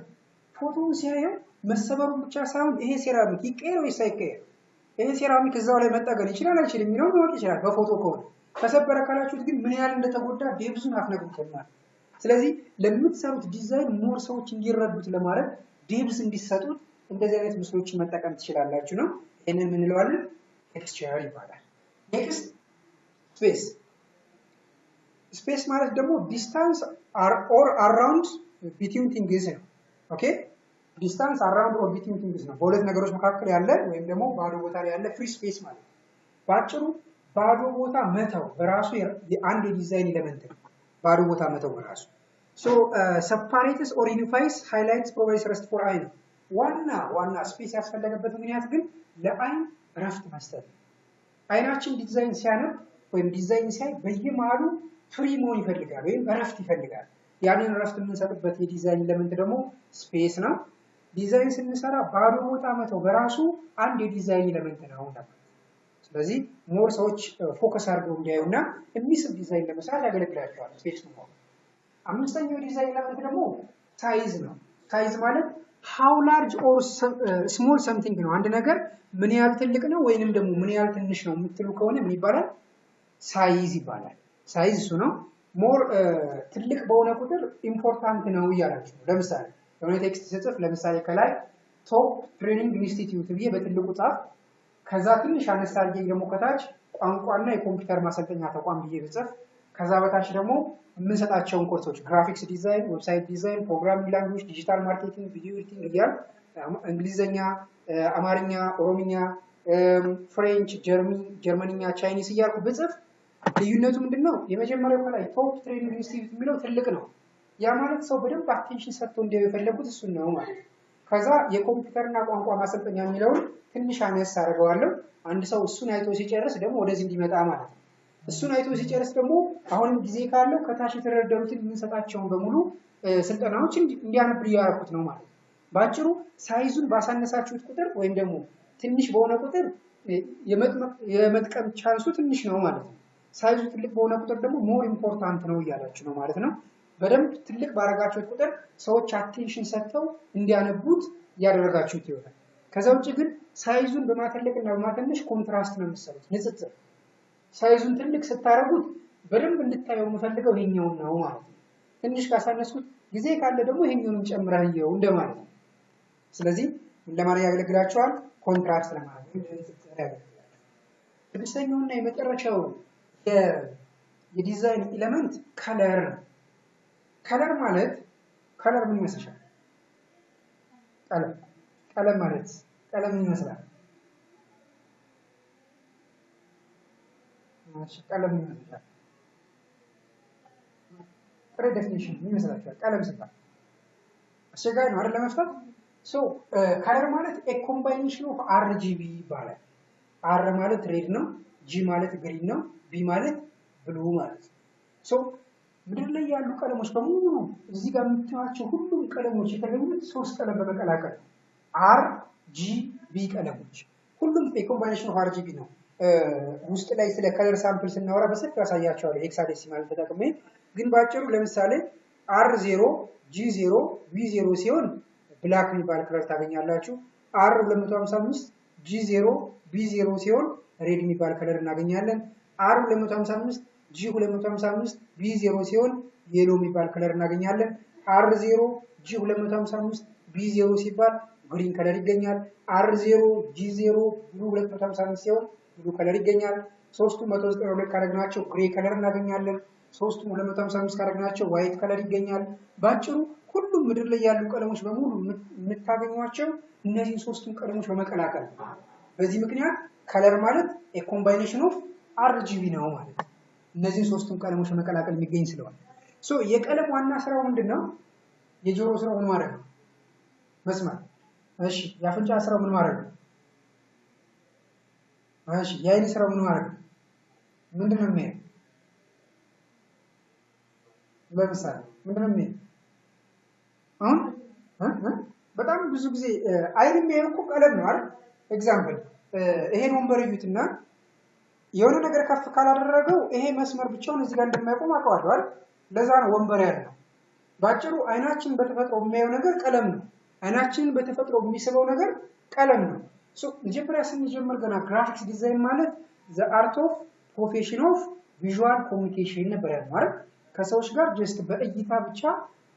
ፎቶውን ሲያየው መሰበሩን ብቻ ሳይሆን ይሄ ሴራሚክ ይቀየር ወይስ አይቀየር፣ ይሄ ሴራሚክ እዛው ላይ መጠገን ይችላል አይችልም የሚለውን ማወቅ ይችላል በፎቶ ከሆነ። ተሰበረ ካላችሁት ግን ምን ያህል እንደተጎዳ ዴፕዙን አትነግሩትም ማለት። ስለዚህ ለምትሰሩት ዲዛይን ሞር ሰዎች እንዲረዱት ለማድረግ ዴፕዝ እንዲሰጡት እንደዚህ አይነት ምስሎችን መጠቀም ትችላላችሁ ነው። ይሄንን ምን እንለዋለን? ቴክስቸር ይባላል። ኔክስት ስፔስ። ስፔስ ማለት ደግሞ ዲስታንስ ኦር አራውንድ ቢትዊን ቲንግስ ነው። ኦኬ ዲስታንስ አራውንድ ኦር ቢትዊን ቲንግስ ነው። በሁለት ነገሮች መካከል ያለ ወይም ደግሞ ባዶ ቦታ ላይ ያለ ፍሪ ስፔስ ማለት ነው። ባጭሩ ባዶ ቦታ መተው በራሱ አንድ የዲዛይን ኤሌመንት ነው። ባዶ ቦታ መተው በራሱ ሶ ሰፓሬትስ ኦር ዩኒፋይስ ሃይላይትስ ፕሮቫይድስ ረስት ፎር አይ ነው። ዋና ስፔስ ያስፈለገበት ምክንያት ግን ለአይን ረፍት መስጠት ነው። አይናችን ዲዛይን ሲያነብ ወይም ዲዛይን ሲያይ በየመሃሉ ፍሪ መሆን ይፈልጋል ወይም ረፍት ይፈልጋል። ያንን ረፍት የምንሰጥበት የዲዛይን ኤሌመንት ደግሞ ስፔስ ነው። ዲዛይን ስንሰራ ባዶ ቦታ መተው በራሱ አንድ የዲዛይን ኤሌመንት ነው ማለት። ስለዚህ ሞር ሰዎች ፎከስ አድርገው እንዲያዩና የሚስብ ዲዛይን ለመስራት ያገለግላቸዋል ስፔስ ነው። አምስተኛው ዲዛይን ኤሌመንት ደግሞ ሳይዝ ነው። ሳይዝ ማለት how large or small something ነው። አንድ ነገር ምን ያህል ትልቅ ነው ወይንም ደግሞ ምን ያህል ትንሽ ነው የምትሉ ከሆነ ምን ይባላል? ሳይዝ ይባላል። ሳይዝ እሱ ነው። ሞር ትልቅ በሆነ ቁጥር ኢምፖርታንት ነው እያላችሁ ነው። ለምሳሌ የሆነ ቴክስት ስጽፍ ለምሳሌ ከላይ ቶፕ ትሬኒንግ ኢንስቲትዩት ብዬ በትልቁ ጻፍ፣ ከዛ ትንሽ አነስ አድርጌ ደግሞ ከታች ቋንቋና የኮምፒውተር ማሰልጠኛ ተቋም ብዬ ብጽፍ፣ ከዛ በታች ደግሞ የምንሰጣቸውን ኮርሶች ግራፊክስ ዲዛይን፣ ዌብሳይት ዲዛይን፣ ፕሮግራሚንግ ላንጉዌጅ፣ ዲጂታል ማርኬቲንግ፣ ቪዲዮ ኤዲቲንግ እያል እንግሊዘኛ፣ አማርኛ፣ ኦሮምኛ፣ ፍሬንች፣ ጀርመንኛ፣ ቻይኒስ እያልኩ ብጽፍ ልዩነቱ ምንድነው? የመጀመሪያው ከላይ ቶፕ ትሬኒንግ ኢንስቲትዩት የሚለው ትልቅ ነው። ያ ማለት ሰው በደንብ አቴንሽን ሰጥቶ እንዲያዩ የፈለጉት እሱን ነው ማለት ነው። ከዛ የኮምፒውተርና ቋንቋ ማሰልጠኛ የሚለውን ትንሽ አነስ አደርገዋለሁ። አንድ ሰው እሱን አይቶ ሲጨርስ ደግሞ ወደዚህ እንዲመጣ ማለት ነው። እሱን አይቶ ሲጨርስ ደግሞ አሁንም ጊዜ ካለው ከታች የተደረደሩትን የምንሰጣቸውን በሙሉ ስልጠናዎች እንዲያነብ እያደረኩት ነው ማለት ነው። በአጭሩ ሳይዙን ባሳነሳችሁት ቁጥር ወይም ደግሞ ትንሽ በሆነ ቁጥር የመጥቀም ቻንሱ ትንሽ ነው ማለት ነው። ሳይዙ ትልቅ በሆነ ቁጥር ደግሞ ሞር ኢምፖርታንት ነው እያላችሁ ነው ማለት ነው። በደንብ ትልቅ ባረጋችሁት ቁጥር ሰዎች አቴንሽን ሰጥተው እንዲያነቡት እያደረጋችሁት ይሆናል። ከዛ ውጭ ግን ሳይዙን በማተለቅና በማተነሽ ኮንትራስት ነው የምትሰሩት፣ ንጽጽር። ሳይዙን ትልቅ ስታረጉት በደንብ እንድታየው የምፈልገው ይሄኛውን ነው ማለት ነው። ትንሽ ካሳነስኩት ጊዜ ካለ ደግሞ ይሄኛውን ጨምረህየው እንደማለት ነው። ስለዚህ ለማለት ያገለግላችኋል፣ ኮንትራስት ለማለት ንጽጽር ያገለግላል። ስድስተኛውና የመጨረሻው የዲዛይን ኤሌመንት ከለር ነው። ከለር ማለት ከለር ምን ይመስላል? ቀለም ማለት ቀለም ምን ይመስላል? ቀለም ምን ይመስላል? ጥሬ ዴፊኒሽን ምን ይመስላችኋል? ቀለም ሲባል አስቸጋሪ ነው አይደል ለመፍታት? ከለር ማለት ኤ ኮምባይኔሽን ኦፍ አርጂቢ ይባላል። አር ማለት ሬድ ነው፣ ጂ ማለት ግሪን ነው፣ ቢ ማለት ብሉ ማለት ነው። ምድር ላይ ያሉ ቀለሞች በሙሉ እዚህ ጋር የምታዩቸው ሁሉም ቀለሞች የተገኙት ሶስት ቀለም በመቀላቀል አር ጂ ቢ ቀለሞች ሁሉም የኮምባይኔሽን ኦፍ አርጂቢ ነው። ውስጥ ላይ ስለ ከለር ሳምፕል ስናወራ በሰፊው ያሳያቸዋለሁ ሄክሳዴሲማል ተጠቅሜ። ግን ባጭሩ ለምሳሌ አር 0 ጂ 0 ቢ 0 ሲሆን ብላክ የሚባል ከለር ታገኛላችሁ። አር 255 ጂ 0 ቢ 0 ሲሆን ሬድ የሚባል ከለር እናገኛለን። አር 255 ጂ 255 ቢ 0 ሲሆን የሎ የሚባል ከለር እናገኛለን። አር 0 ጂ 255 ቢ 0 ሲባል ግሪን ከለር ይገኛል። አር 0 ጂ 0 ብሉ 255 ሲሆን ብሉ ከለር ይገኛል። ሶስቱም 192 ካደረግናቸው ግሬ ከለር እናገኛለን። ሶስቱም 255 ካደረግናቸው ዋይት ከለር ይገኛል። ባጭሩ ሁሉም ምድር ላይ ያሉ ቀለሞች በሙሉ የምታገኟቸው እነዚህ ሶስቱም ቀለሞች በመቀላቀል ነው። በዚህ ምክንያት ከለር ማለት ኤ ኮምባይኔሽን ኦፍ አርጂቢ ነው ማለት ነው። እነዚህ ሶስቱም ቀለሞች በመቀላቀል የሚገኝ ስለሆነ የቀለም ዋና ስራው ምንድነው? የጆሮ ስራው ምን ማድረግ ነው? መስማት። እሺ፣ የአፍንጫ ስራው ምን ማድረግ ነው? እሺ፣ የአይን ስራው ምን ማድረግ ነው? ምንድነው የሚያየው? ለምሳሌ ምንድነው የሚያየው? በጣም ብዙ ጊዜ አይን የሚያየው እኮ ቀለም ነው አይደል? ኤግዛምፕል ይሄን ወንበር እዩትና የሆነ ነገር ከፍ ካላደረገው ይሄ መስመር ብቻውን እዚህ ጋር እንደማይቆም አውቀዋለሁ አይደል? ለዛ ነው ወንበር ያለው። ባጭሩ አይናችን በተፈጥሮ የሚያየው ነገር ቀለም ነው። አይናችንን በተፈጥሮ የሚስበው ነገር ቀለም ነው። መጀመሪያ ስንጀምር ገና ግራፊክስ ዲዛይን ማለት ዘ አርት ኦፍ ፕሮፌሽን ኦፍ ቪዥዋል ኮሚኒኬሽን ነበር ያለው አይደል? ከሰዎች ጋር ጀስት በእይታ ብቻ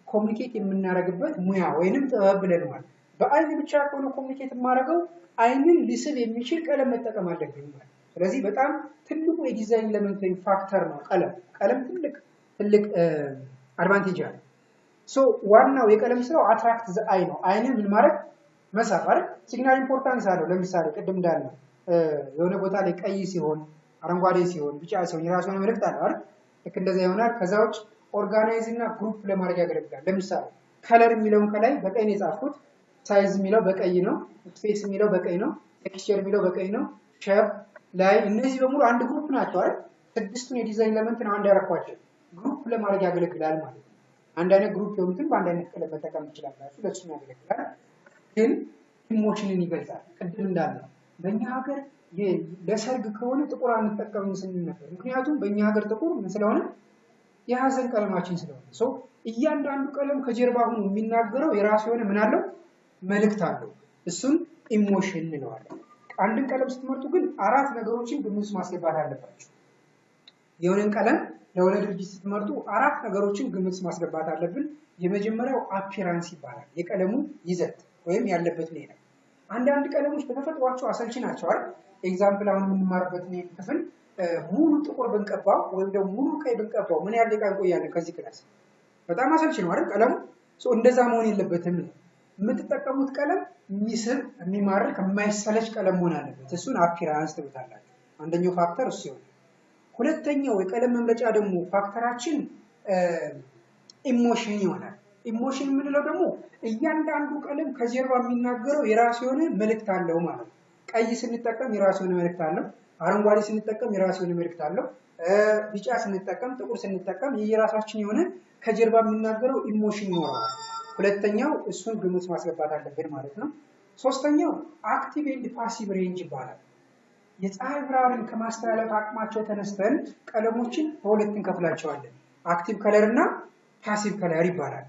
ኮሚኒኬት የምናደርግበት ሙያ ወይንም ጥበብ ብለናል። በአይን ብቻ ከሆነ ኮሚኒኬት የማደርገው አይንን ሊስብ የሚችል ቀለም መጠቀም አለብኝ ማለት። ስለዚህ በጣም ትልቁ የዲዛይን ኤሌመንት ወይም ፋክተር ነው ቀለም። ቀለም ትልቅ አድቫንቴጅ አለው። ዋናው የቀለም ስራው አትራክት ዘ አይ ነው። አይንን ምን ማድረግ? መሳብ አይደል? ሲግናል ኢምፖርታንስ አለው። ለምሳሌ ቅድም እንዳልነው የሆነ ቦታ ላይ ቀይ ሲሆን፣ አረንጓዴ ሲሆን፣ ቢጫ ሲሆን የራሱ የሆነ መልእክት አለው አይደል? ልክ እንደዛ ይሆናል። ከዛ ውጭ ኦርጋናይዝ እና ግሩፕ ለማድረግ ያገለግላል። ለምሳሌ ከለር የሚለውን ከላይ በቀይ ነው የጻፍኩት፣ ሳይዝ የሚለው በቀይ ነው፣ ስፔስ የሚለው በቀይ ነው፣ ቴክስቸር የሚለው በቀይ ነው፣ ሼፕ ላይ እነዚህ በሙሉ አንድ ግሩፕ ናቸው አይደል? ስድስቱን የዲዛይን ኤሌመንት ነው አንድ ያደረኳቸው። ግሩፕ ለማድረግ ያገለግላል ማለት ነው። አንድ አይነት ግሩፕ የሆኑትን በአንድ አይነት ቀለም መጠቀም ትችላላችሁ። ለሱም ያገለግላል። ግን ኢሞሽንን ይገልጻል። ቅድም እንዳልነው በእኛ ሀገር ለሰርግ ከሆነ ጥቁር አንጠቀምም ስንል ነበር። ምክንያቱም በእኛ ሀገር ጥቁር ምን ስለሆነ የሀዘን ቀለማችን ስለሆነ እያንዳንዱ ቀለም ከጀርባ ሆኖ የሚናገረው የራሱ የሆነ ምን አለው? መልእክት አለው። እሱን ኢሞሽን እንለዋለን። አንድን ቀለም ስትመርጡ ግን አራት ነገሮችን ግምት ውስጥ ማስገባት አለባችሁ። የሆነን ቀለም ለሆነ ድርጅት ስትመርጡ አራት ነገሮችን ግምት ውስጥ ማስገባት አለብን። የመጀመሪያው አፒራንስ ይባላል። የቀለሙ ይዘት ወይም ያለበት ሁኔታ። አንዳንድ ቀለሞች በተፈጥሯቸው አሰልቺ ናቸው አይደል? ኤግዛምፕል አሁን የምንማርበት ክፍል ሙሉ ጥቁር ብንቀባው ወይም ደግሞ ሙሉ ቀይ ብንቀባው ምን ያህል ደቂቃ እንቆያለን? ከዚህ ክላስ በጣም አሰልቺ ነው አይደል? ቀለሙ እንደዛ መሆን የለበትም ነው። የምትጠቀሙት ቀለም የሚስብ፣ የሚማርክ፣ የማይሰለች ቀለም መሆን አለበት። እሱን አፒራንስ ትሉታላችሁ። አንደኛው ፋክተር እሱ ይሆናል። ሁለተኛው የቀለም መምረጫ ደግሞ ፋክተራችን ኢሞሽን ይሆናል። ኢሞሽን የምንለው ደግሞ እያንዳንዱ ቀለም ከጀርባ የሚናገረው የራሱ የሆነ መልእክት አለው ማለት ነው። ቀይ ስንጠቀም የራሱ የሆነ መልእክት አለው። አረንጓዴ ስንጠቀም የራሱ የሆነ መልእክት አለው። ቢጫ ስንጠቀም፣ ጥቁር ስንጠቀም የራሳችን የሆነ ከጀርባ የሚናገረው ኢሞሽን ይኖረዋል። ሁለተኛው እሱን ግምት ማስገባት አለብን ማለት ነው። ሶስተኛው አክቲቭ ኤንድ ፓሲቭ ሬንጅ ይባላል። የፀሐይ ብርሃንን ከማስተላለፍ አቅማቸው ተነስተን ቀለሞችን በሁለት እንከፍላቸዋለን። አክቲቭ ከለር እና ፓሲቭ ከለር ይባላል።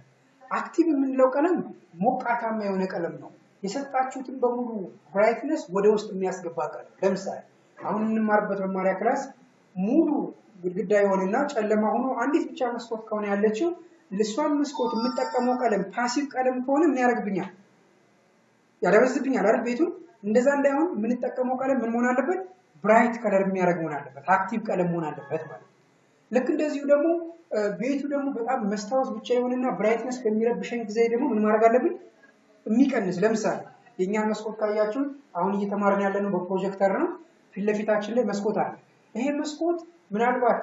አክቲቭ የምንለው ቀለም ሞቃታማ የሆነ ቀለም ነው። የሰጣችሁትን በሙሉ ብራይትነስ ወደ ውስጥ የሚያስገባ ቀለም። ለምሳሌ አሁን የምንማርበት መማሪያ ክላስ ሙሉ ግድግዳ የሆነና ጨለማ ሆኖ አንዲት ብቻ መስኮት ከሆነ ያለችው ለሷን መስኮት የምጠቀመው ቀለም ፓሲቭ ቀለም ከሆነ ምን ያደርግብኛል? ያደበዝብኛል አይደል? ቤቱን እንደዛ እንዳይሆን የምንጠቀመው ቀለም ምን መሆን አለበት? ብራይት ከለር የሚያደርግ መሆን አለበት። አክቲቭ ቀለም መሆን አለበት ማለት ነው። ልክ እንደዚሁ ደግሞ ቤቱ ደግሞ በጣም መስታወት ብቻ የሆነና ብራይትነስ በሚረብሸን ጊዜ ደግሞ ምን ማድረግ አለብን? የሚቀንስ። ለምሳሌ የእኛን መስኮት ካያችሁ አሁን እየተማርን ያለነው በፕሮጀክተር ነው። ፊት ለፊታችን ላይ መስኮት አለ። ይሄ መስኮት ምናልባት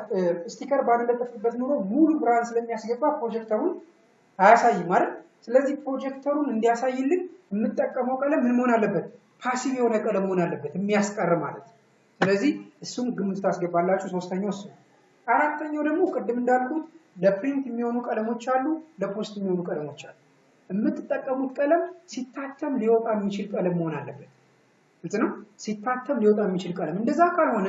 ስቲከር ባንለጥፍበት ኑሮ ሙሉ ብርሃን ስለሚያስገባ ፕሮጀክተሩን አያሳይም ማለት። ስለዚህ ፕሮጀክተሩን እንዲያሳይልን የምጠቀመው ቀለም ምን መሆን አለበት? ፓሲቭ የሆነ ቀለም መሆን አለበት፣ የሚያስቀር ማለት ነው። ስለዚህ እሱም ግምት ታስገባላችሁ። ሶስተኛው እሱ። አራተኛው ደግሞ ቅድም እንዳልኩት ለፕሪንት የሚሆኑ ቀለሞች አሉ፣ ለፖስት የሚሆኑ ቀለሞች አሉ። የምትጠቀሙት ቀለም ሲታተም ሊወጣ የሚችል ቀለም መሆን አለበት። ግልጽ ነው? ሲታተም ሊወጣ የሚችል ቀለም። እንደዛ ካልሆነ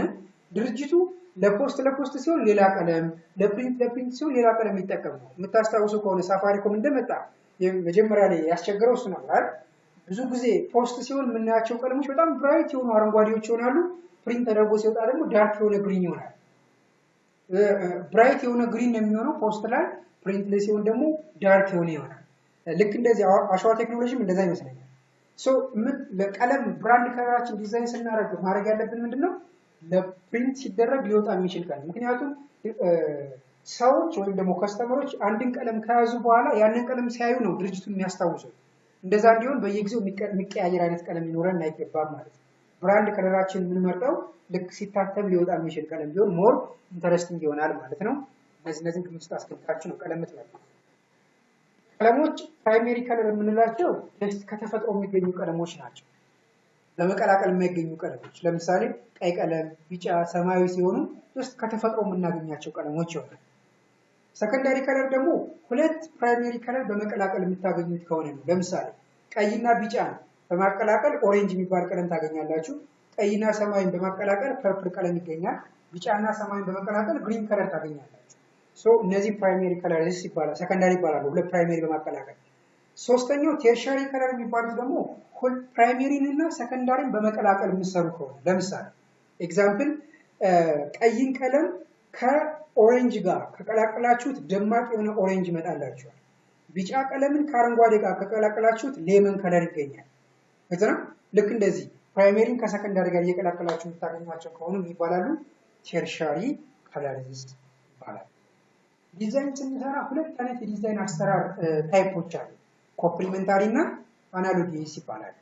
ድርጅቱ ለፖስት ሲሆን ሌላ ቀለም፣ ለፕሪንት ሲሆን ሌላ ቀለም ይጠቀም ነው። የምታስታውሱ ከሆነ ሳፋሪኮም እንደመጣ መጀመሪያ ላይ ያስቸገረው እሱ ነው አይደል? ብዙ ጊዜ ፖስት ሲሆን የምናያቸው ቀለሞች በጣም ብራይት የሆኑ አረንጓዴዎች ይሆናሉ። ፕሪንት ተደርጎ ሲወጣ ደግሞ ዳርክ የሆነ ግሪን ይሆናል። ብራይት የሆነ ግሪን ነው የሚሆነው ፖስት ላይ፣ ፕሪንት ላይ ሲሆን ደግሞ ዳርክ የሆነ ይሆናል። ልክ እንደዚህ አሸዋ ቴክኖሎጂም እንደዛ ይመስለኛል። ሶ ለቀለም ብራንድ ከለራችን ዲዛይን ስናደርግ ማድረግ ያለብን ምንድነው? ለፕሪንት ሲደረግ ሊወጣ የሚችል ቀለም። ምክንያቱም ሰዎች ወይም ደግሞ ከስተመሮች አንድን ቀለም ከያዙ በኋላ ያንን ቀለም ሲያዩ ነው ድርጅቱን የሚያስታውሱት። እንደዛ እንዲሆን በየጊዜው የሚቀያየር አይነት ቀለም ሊኖረን አይገባም ማለት ነው። ብራንድ ከለራችን የምንመርጠው ልክ ሲታተም ሊወጣ የሚችል ቀለም ቢሆን ሞር ኢንተረስቲንግ ይሆናል ማለት ነው። እነዚህን ግምት ውስጥ አስገብታችሁ ነው ቀለም የምትመርጡት። ቀለሞች ፕራይሜሪ ከለር የምንላቸው ከተፈጥሮ የሚገኙ ቀለሞች ናቸው። ለመቀላቀል የማይገኙ ቀለሞች ለምሳሌ ቀይ ቀለም፣ ቢጫ፣ ሰማያዊ ሲሆኑ ከተፈጥሮ የምናገኛቸው ቀለሞች ይሆናል። ሰከንዳሪ ከለር ደግሞ ሁለት ፕራይሜሪ ከለር በመቀላቀል የምታገኙት ከሆነ ነው። ለምሳሌ ቀይና ቢጫ በማቀላቀል ኦሬንጅ የሚባል ቀለም ታገኛላችሁ። ቀይና ሰማያዊን በማቀላቀል ፐርፕል ቀለም ይገኛል። ቢጫና ሰማያዊን በመቀላቀል ግሪን ከለር ታገኛላችሁ። እነዚህ ፕራይሜሪ ከለርስ ይባላል፣ ሰከንዳሪ ይባላሉ። ሁለት ፕራይሜሪ በማቀላቀል። ሶስተኛው ቴርሻሪ ከለር የሚባሉት ደግሞ ፕራይሜሪን እና ሰከንዳሪን በመቀላቀል የሚሰሩ ከሆነ ለምሳሌ ኤግዛምፕል ቀይን ቀለም ከኦሬንጅ ጋር ከቀላቀላችሁት ደማቅ የሆነ ኦሬንጅ ይመጣላችኋል። ቢጫ ቀለምን ከአረንጓዴ ጋር ከቀላቀላችሁት ሌመን ከለር ይገኛል። ግልጽ ነው? ልክ እንደዚህ ፕራይሜሪን ከሰከንዳሪ ጋር እየቀላቀላችሁ የምታገኟቸው ከሆኑ ይባላሉ ቴርሻሪ ከለርስ ይባላል። ዲዛይን ስንሰራ ሁለት አይነት የዲዛይን አሰራር ታይፖች አሉ። ኮምፕሊመንታሪ እና አናሎጊስ ይባላል።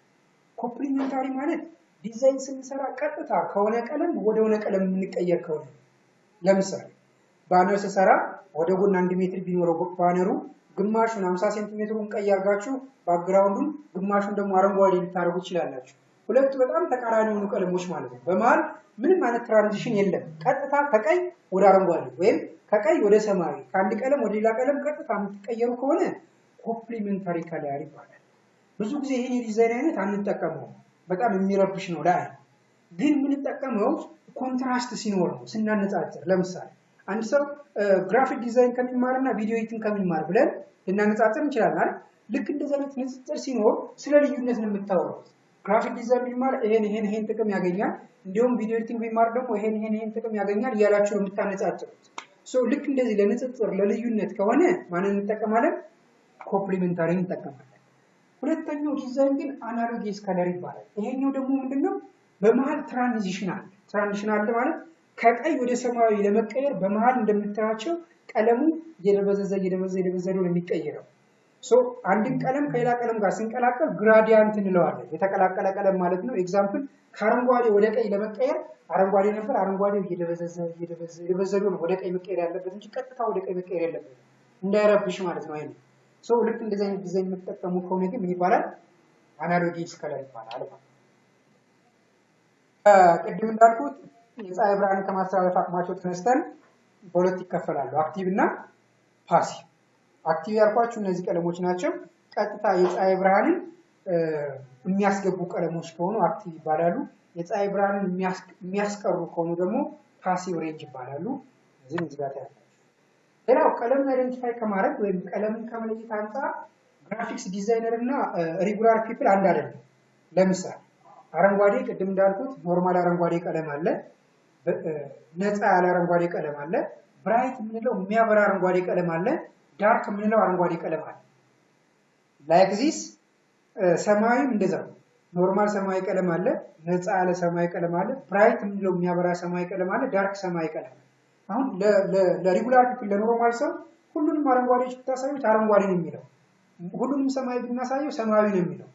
ኮምፕሊመንታሪ ማለት ዲዛይን ስንሰራ ቀጥታ ከሆነ ቀለም ወደ ሆነ ቀለም የምንቀየር ከሆነ ለምሳሌ ባነር ስሰራ ወደ ጎን 1 ሜትር ቢኖረው ባነሩ ግማሹን 50 ሴንቲሜትሩን ቀይ አድርጋችሁ ባክግራውንዱን ግማሹን ደግሞ አረንጓዴ ልታደርጉ ትችላላችሁ። ሁለቱ በጣም ተቃራኒ የሆኑ ቀለሞች ማለት ነው። በመሃል ምንም አይነት ትራንዚሽን የለም። ቀጥታ ከቀይ ወደ አረንጓዴ ወይም ከቀይ ወደ ሰማያዊ ከአንድ ቀለም ወደ ሌላ ቀለም ቀጥታ የምትቀየሩ ከሆነ ኮምፕሊመንታሪ ከለር ይባላል። ብዙ ጊዜ ይሄን የዲዛይን አይነት አንጠቀመውም፣ በጣም የሚረብሽ ነው ላይ ግን የምንጠቀመው ኮንትራስት ሲኖር ነው ስናነጻጽር። ለምሳሌ አንድ ሰው ግራፊክ ዲዛይን ከሚማርና ቪዲዮ ኤዲቲንግ ከሚማር ብለን ልናነጻጽር እንችላለን አይደል? ልክ እንደዚህ አይነት ንጽጽር ሲኖር ስለ ልዩነት ነው የምታወራው። ግራፊክ ዲዛይን ቢማር ይሄን ጥቅም ያገኛል፣ እንዲሁም ቪዲዮ ኤዲቲንግ ቢማር ደግሞ ይሄን ጥቅም ያገኛል እያላችሁ ነው የምታነጻጽሩት። ልክ እንደዚህ ለንጽጽር ለልዩነት ከሆነ ማንን እንጠቀማለን? ኮምፕሊመንታሪን እንጠቀማለን። ሁለተኛው ዲዛይን ግን አናሎጊስ ከለር ይባላል። ይሄኛው ደግሞ ምንድነው? በመሃል ትራንዚሽን አለ። ትራንዚሽን አለ ማለት ከቀይ ወደ ሰማያዊ ለመቀየር በመሃል እንደምታያቸው ቀለሙ እየደበዘዘ ነው የሚቀየረው። አንድን ቀለም ከሌላ ቀለም ጋር ስንቀላቀል ግራዲያንት እንለዋለን። የተቀላቀለ ቀለም ማለት ነው። ኤግዛምፕል ከአረንጓዴ ወደ ቀይ ለመቀየር አረንጓዴ ነበር፣ አረንጓዴው እየደበዘዘ ነው ወደ ቀይ መቀየር ያለበት እንጂ ቀጥታ ወደ ቀይ መቀየር የለበትም። እንዳይረብሽ ማለት ነው። አይኑ ሶ ልክ እንደዚህ አይነት ዲዛይን የምትጠቀሙ ከሆነ ግን ምን ይባላል? አናሎጊክስ ከለር ይባላል ማለት ነው። ቅድም እንዳልኩት የፀሐይ ብርሃን ከማስተላለፍ አቅማቸው ተነስተን በሁለት ይከፈላሉ፣ አክቲቭ እና ፓሲቭ። አክቲቭ ያልኳችሁ እነዚህ ቀለሞች ናቸው። ቀጥታ የፀሐይ ብርሃንን የሚያስገቡ ቀለሞች ከሆኑ አክቲቭ ይባላሉ። የፀሐይ ብርሃንን የሚያስቀሩ ከሆኑ ደግሞ ፓሲቭ ሬንጅ ይባላሉ። እዚህ ጋር ታያላችሁ። ሌላው ቀለምን አይደንቲፋይ ከማድረግ ወይም ቀለምን ከመለየት አንጻር ግራፊክስ ዲዛይነር እና ሬጉላር ፒፕል አንድ አይደለም። ለምሳሌ አረንጓዴ ቅድም እንዳልኩት ኖርማል አረንጓዴ ቀለም አለ፣ ነፃ ያለ አረንጓዴ ቀለም አለ፣ ብራይት የምንለው የሚያበራ አረንጓዴ ቀለም አለ፣ ዳርክ የምንለው አረንጓዴ ቀለም አለ። ላይክ ዚስ ሰማያዊም እንደዛው ኖርማል ሰማያዊ ቀለም አለ፣ ነፃ ያለ ሰማያዊ ቀለም አለ፣ ብራይት የምንለው የሚያበራ ሰማያዊ ቀለም አለ፣ ዳርክ ሰማያዊ ቀለም አለ። አሁን ለሬጉላር ፒፕል ለኖርማል ሰው ሁሉንም አረንጓዴዎች ብታሳዩት አረንጓዴ ነው የሚለው፣ ሁሉንም ሰማያዊ ብናሳየው ሰማያዊ ነው የሚለው።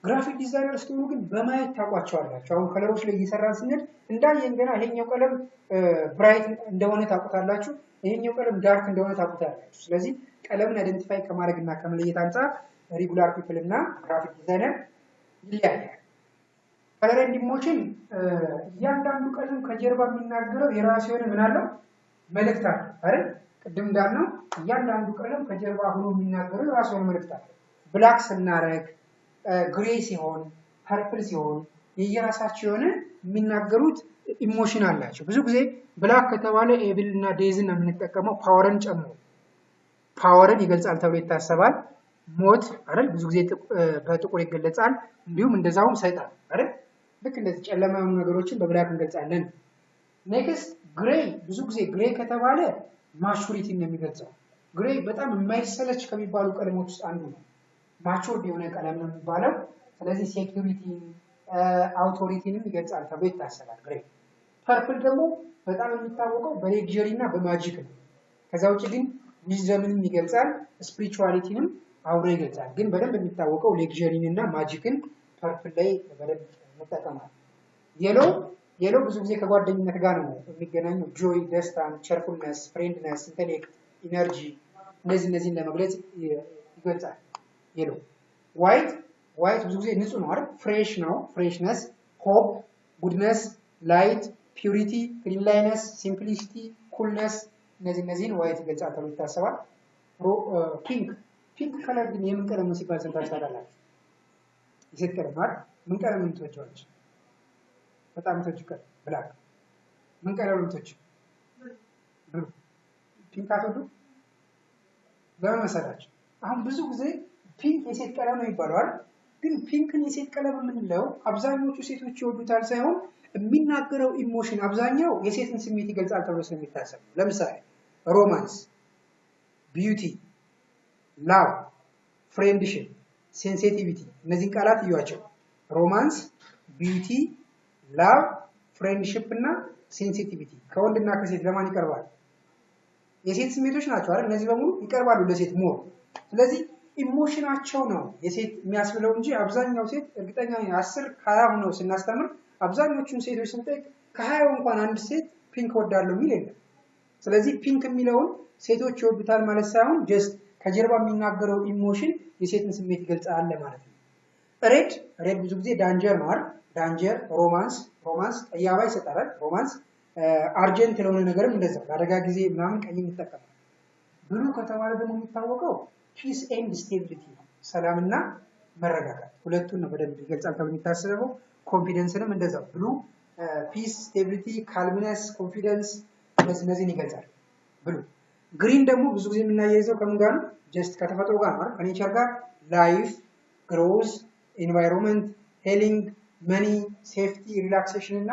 ግራፊክ ዲዛይነር ስትሆኑ ግን በማየት ታውቋቸዋላችሁ። አሁን ከለሮች ላይ እየሰራን ስንል እንዳየን ገና ይሄኛው ቀለም ብራይት እንደሆነ ታውቁታላችሁ፣ ይሄኛው ቀለም ዳርክ እንደሆነ ታውቁታላችሁ። ስለዚህ ቀለምን አይደንቲፋይ ከማድረግ እና ከመለየት አንጻር ሬጉላር ፒፕል እና ግራፊክ ዲዛይነር ይለያያል። ከለር ኤንድ ኢሞሽን እያንዳንዱ ቀለም ከጀርባ የሚናገረው የራሱ የሆነ ምን አለው መልእክት አለ አይደል? ቅድም እንዳልነው እያንዳንዱ ቀለም ከጀርባ ሆኖ የሚናገረው የራሱ የሆነ መልእክት አለ። ብላክ ስናረግ ግሬ ሲሆን ፐርፕል ሲሆን የየራሳቸው የሆነ የሚናገሩት ኢሞሽን አላቸው። ብዙ ጊዜ ብላክ ከተባለ ኤቪል እና ዴዝን የምንጠቀመው ፓወርን ጨምሮ ፓወርን ይገልጻል ተብሎ ይታሰባል። ሞት አይደል ብዙ ጊዜ በጥቁር ይገለጻል። እንዲሁም እንደዛውም ሰይጣን አይደል ልክ እንደዚህ ጨለማ የሆኑ ነገሮችን በብላክ እንገልጻለን። ኔክስት ግሬ ብዙ ጊዜ ግሬ ከተባለ ማቹሪቲን ነው የሚገልጸው። ግሬ በጣም የማይሰለች ከሚባሉ ቀለሞች ውስጥ አንዱ ነው። ማቹርድ የሆነ ቀለም ነው የሚባለው። ስለዚህ ሴኩሪቲ አውቶሪቲንም ይገልጻል ተብሎ ይታሰባል ግሬ። ፐርፕል ደግሞ በጣም የሚታወቀው በሌክዠሪ እና በማጂክ ነው። ከዛ ውጭ ግን ዊዝደምንም ይገልጻል፣ ስፒሪቹዋሊቲንም አብሮ ይገልጻል። ግን በደንብ የሚታወቀው ሌክዠሪን እና ማጂክን ፐርፕል ላይ በደንብ እንጠቀማለን። የሎ ብዙ ጊዜ ከጓደኝነት ጋር ነው የሚገናኘው። ጆይ፣ ደስታን፣ ቸርፉልነስ፣ ፍሬንድነስ፣ ኢንተሌክት፣ ኢነርጂ እነዚህን ለመግለጽ ይገልጻል የሎ። ዋይት ብዙ ጊዜ ንጹህ ነው አይደል? ፍሬሽ ነው፣ ፍሬሽነስ፣ ሆፕ፣ ጉድነስ፣ ላይት፣ ፒዩሪቲ፣ ክሊንላይነስ፣ ሲምፕሊሲቲ፣ ኩልነስ እነዚህን ዋይት ይገልጻል ተብሎ ይታሰባል። ፒንክ ከለር ግን የምን ቀለም ሲባል ሰምታችሁ ታውቃላችሁ? የሴት ቀለም አይደል? ምን ቀለም ትወጂዋለሽ? በጣም ተወጂ ቀለም ብላክ። ምን ቀለም ትወጂ? ብሉ። ፒንክ አትወዱ? ለምን መሰላችሁ? አሁን ብዙ ጊዜ ፒንክ የሴት ቀለም ነው የሚባለው አይደል? ግን ፒንክን የሴት ቀለም የምንለው አብዛኞቹ ሴቶች ይወዱታል ሳይሆን የሚናገረው ኢሞሽን አብዛኛው የሴትን ስሜት ይገልጻል ተብሎ ስለሚታሰብ። ለምሳሌ ሮማንስ፣ ቢዩቲ፣ ላቭ፣ ፍሬንድሺፕ፣ ሴንሲቲቪቲ እነዚህን ቃላት እዩዋቸው። ሮማንስ፣ ቢዩቲ፣ ላቭ፣ ፍሬንድሺፕ እና ሴንሲቲቪቲ ከወንድና ከሴት ለማን ይቀርባል? የሴት ስሜቶች ናቸው አይደል? እነዚህ በሙሉ ይቀርባሉ ለሴት ሞር። ስለዚህ ኢሞሽናቸው ነው የሴት የሚያስብለው እንጂ አብዛኛው ሴት እርግጠኛ ነኝ 10 20 ሆነው ስናስተምር አብዛኞቹን ሴቶች ስንጠይቅ ከ20 እንኳን አንድ ሴት ፒንክ ወዳለው የሚል የለም። ስለዚህ ፒንክ የሚለውን ሴቶች ይወዱታል ማለት ሳይሆን ጀስት ከጀርባ የሚናገረው ኢሞሽን የሴትን ስሜት ይገልጻል ማለት ነው። ሬድ ብዙ ጊዜ ዳንጀር ነው አይደል? ዳንጀር፣ ሮማንስ ጠያባ ይሰጣል። ሮማንስ አርጀንት ለሆነ ነገርም እንደዛው ለአደጋ ጊዜ ምናምን ቀይ ይጠቀማል። ብሉ ከተባለ ደግሞ የሚታወቀው ፒስ ኤንድ ስቴቢሊቲ ነው። ሰላምና መረጋጋት ሁለቱን ነው በደንብ ይገልጻል ተብሎ የሚታሰበው። ኮንፊደንስንም እንደዛው ብሉ ፒስ፣ ስቴቢሊቲ፣ ካልምነስ፣ ኮንፊደንስ እነዚህን ይገልጻል ብሉ። ግሪን ደግሞ ብዙ ጊዜ የምናያይዘው ከምን ጋር ነው? ጀስት ከተፈጥሮ ጋር ነው፣ ከኔቸር ጋር። ላይፍ፣ ግሮዝ፣ ኤንቫይሮንመንት፣ ሄሊንግ፣ መኒ፣ ሴፍቲ፣ ሪላክሴሽን እና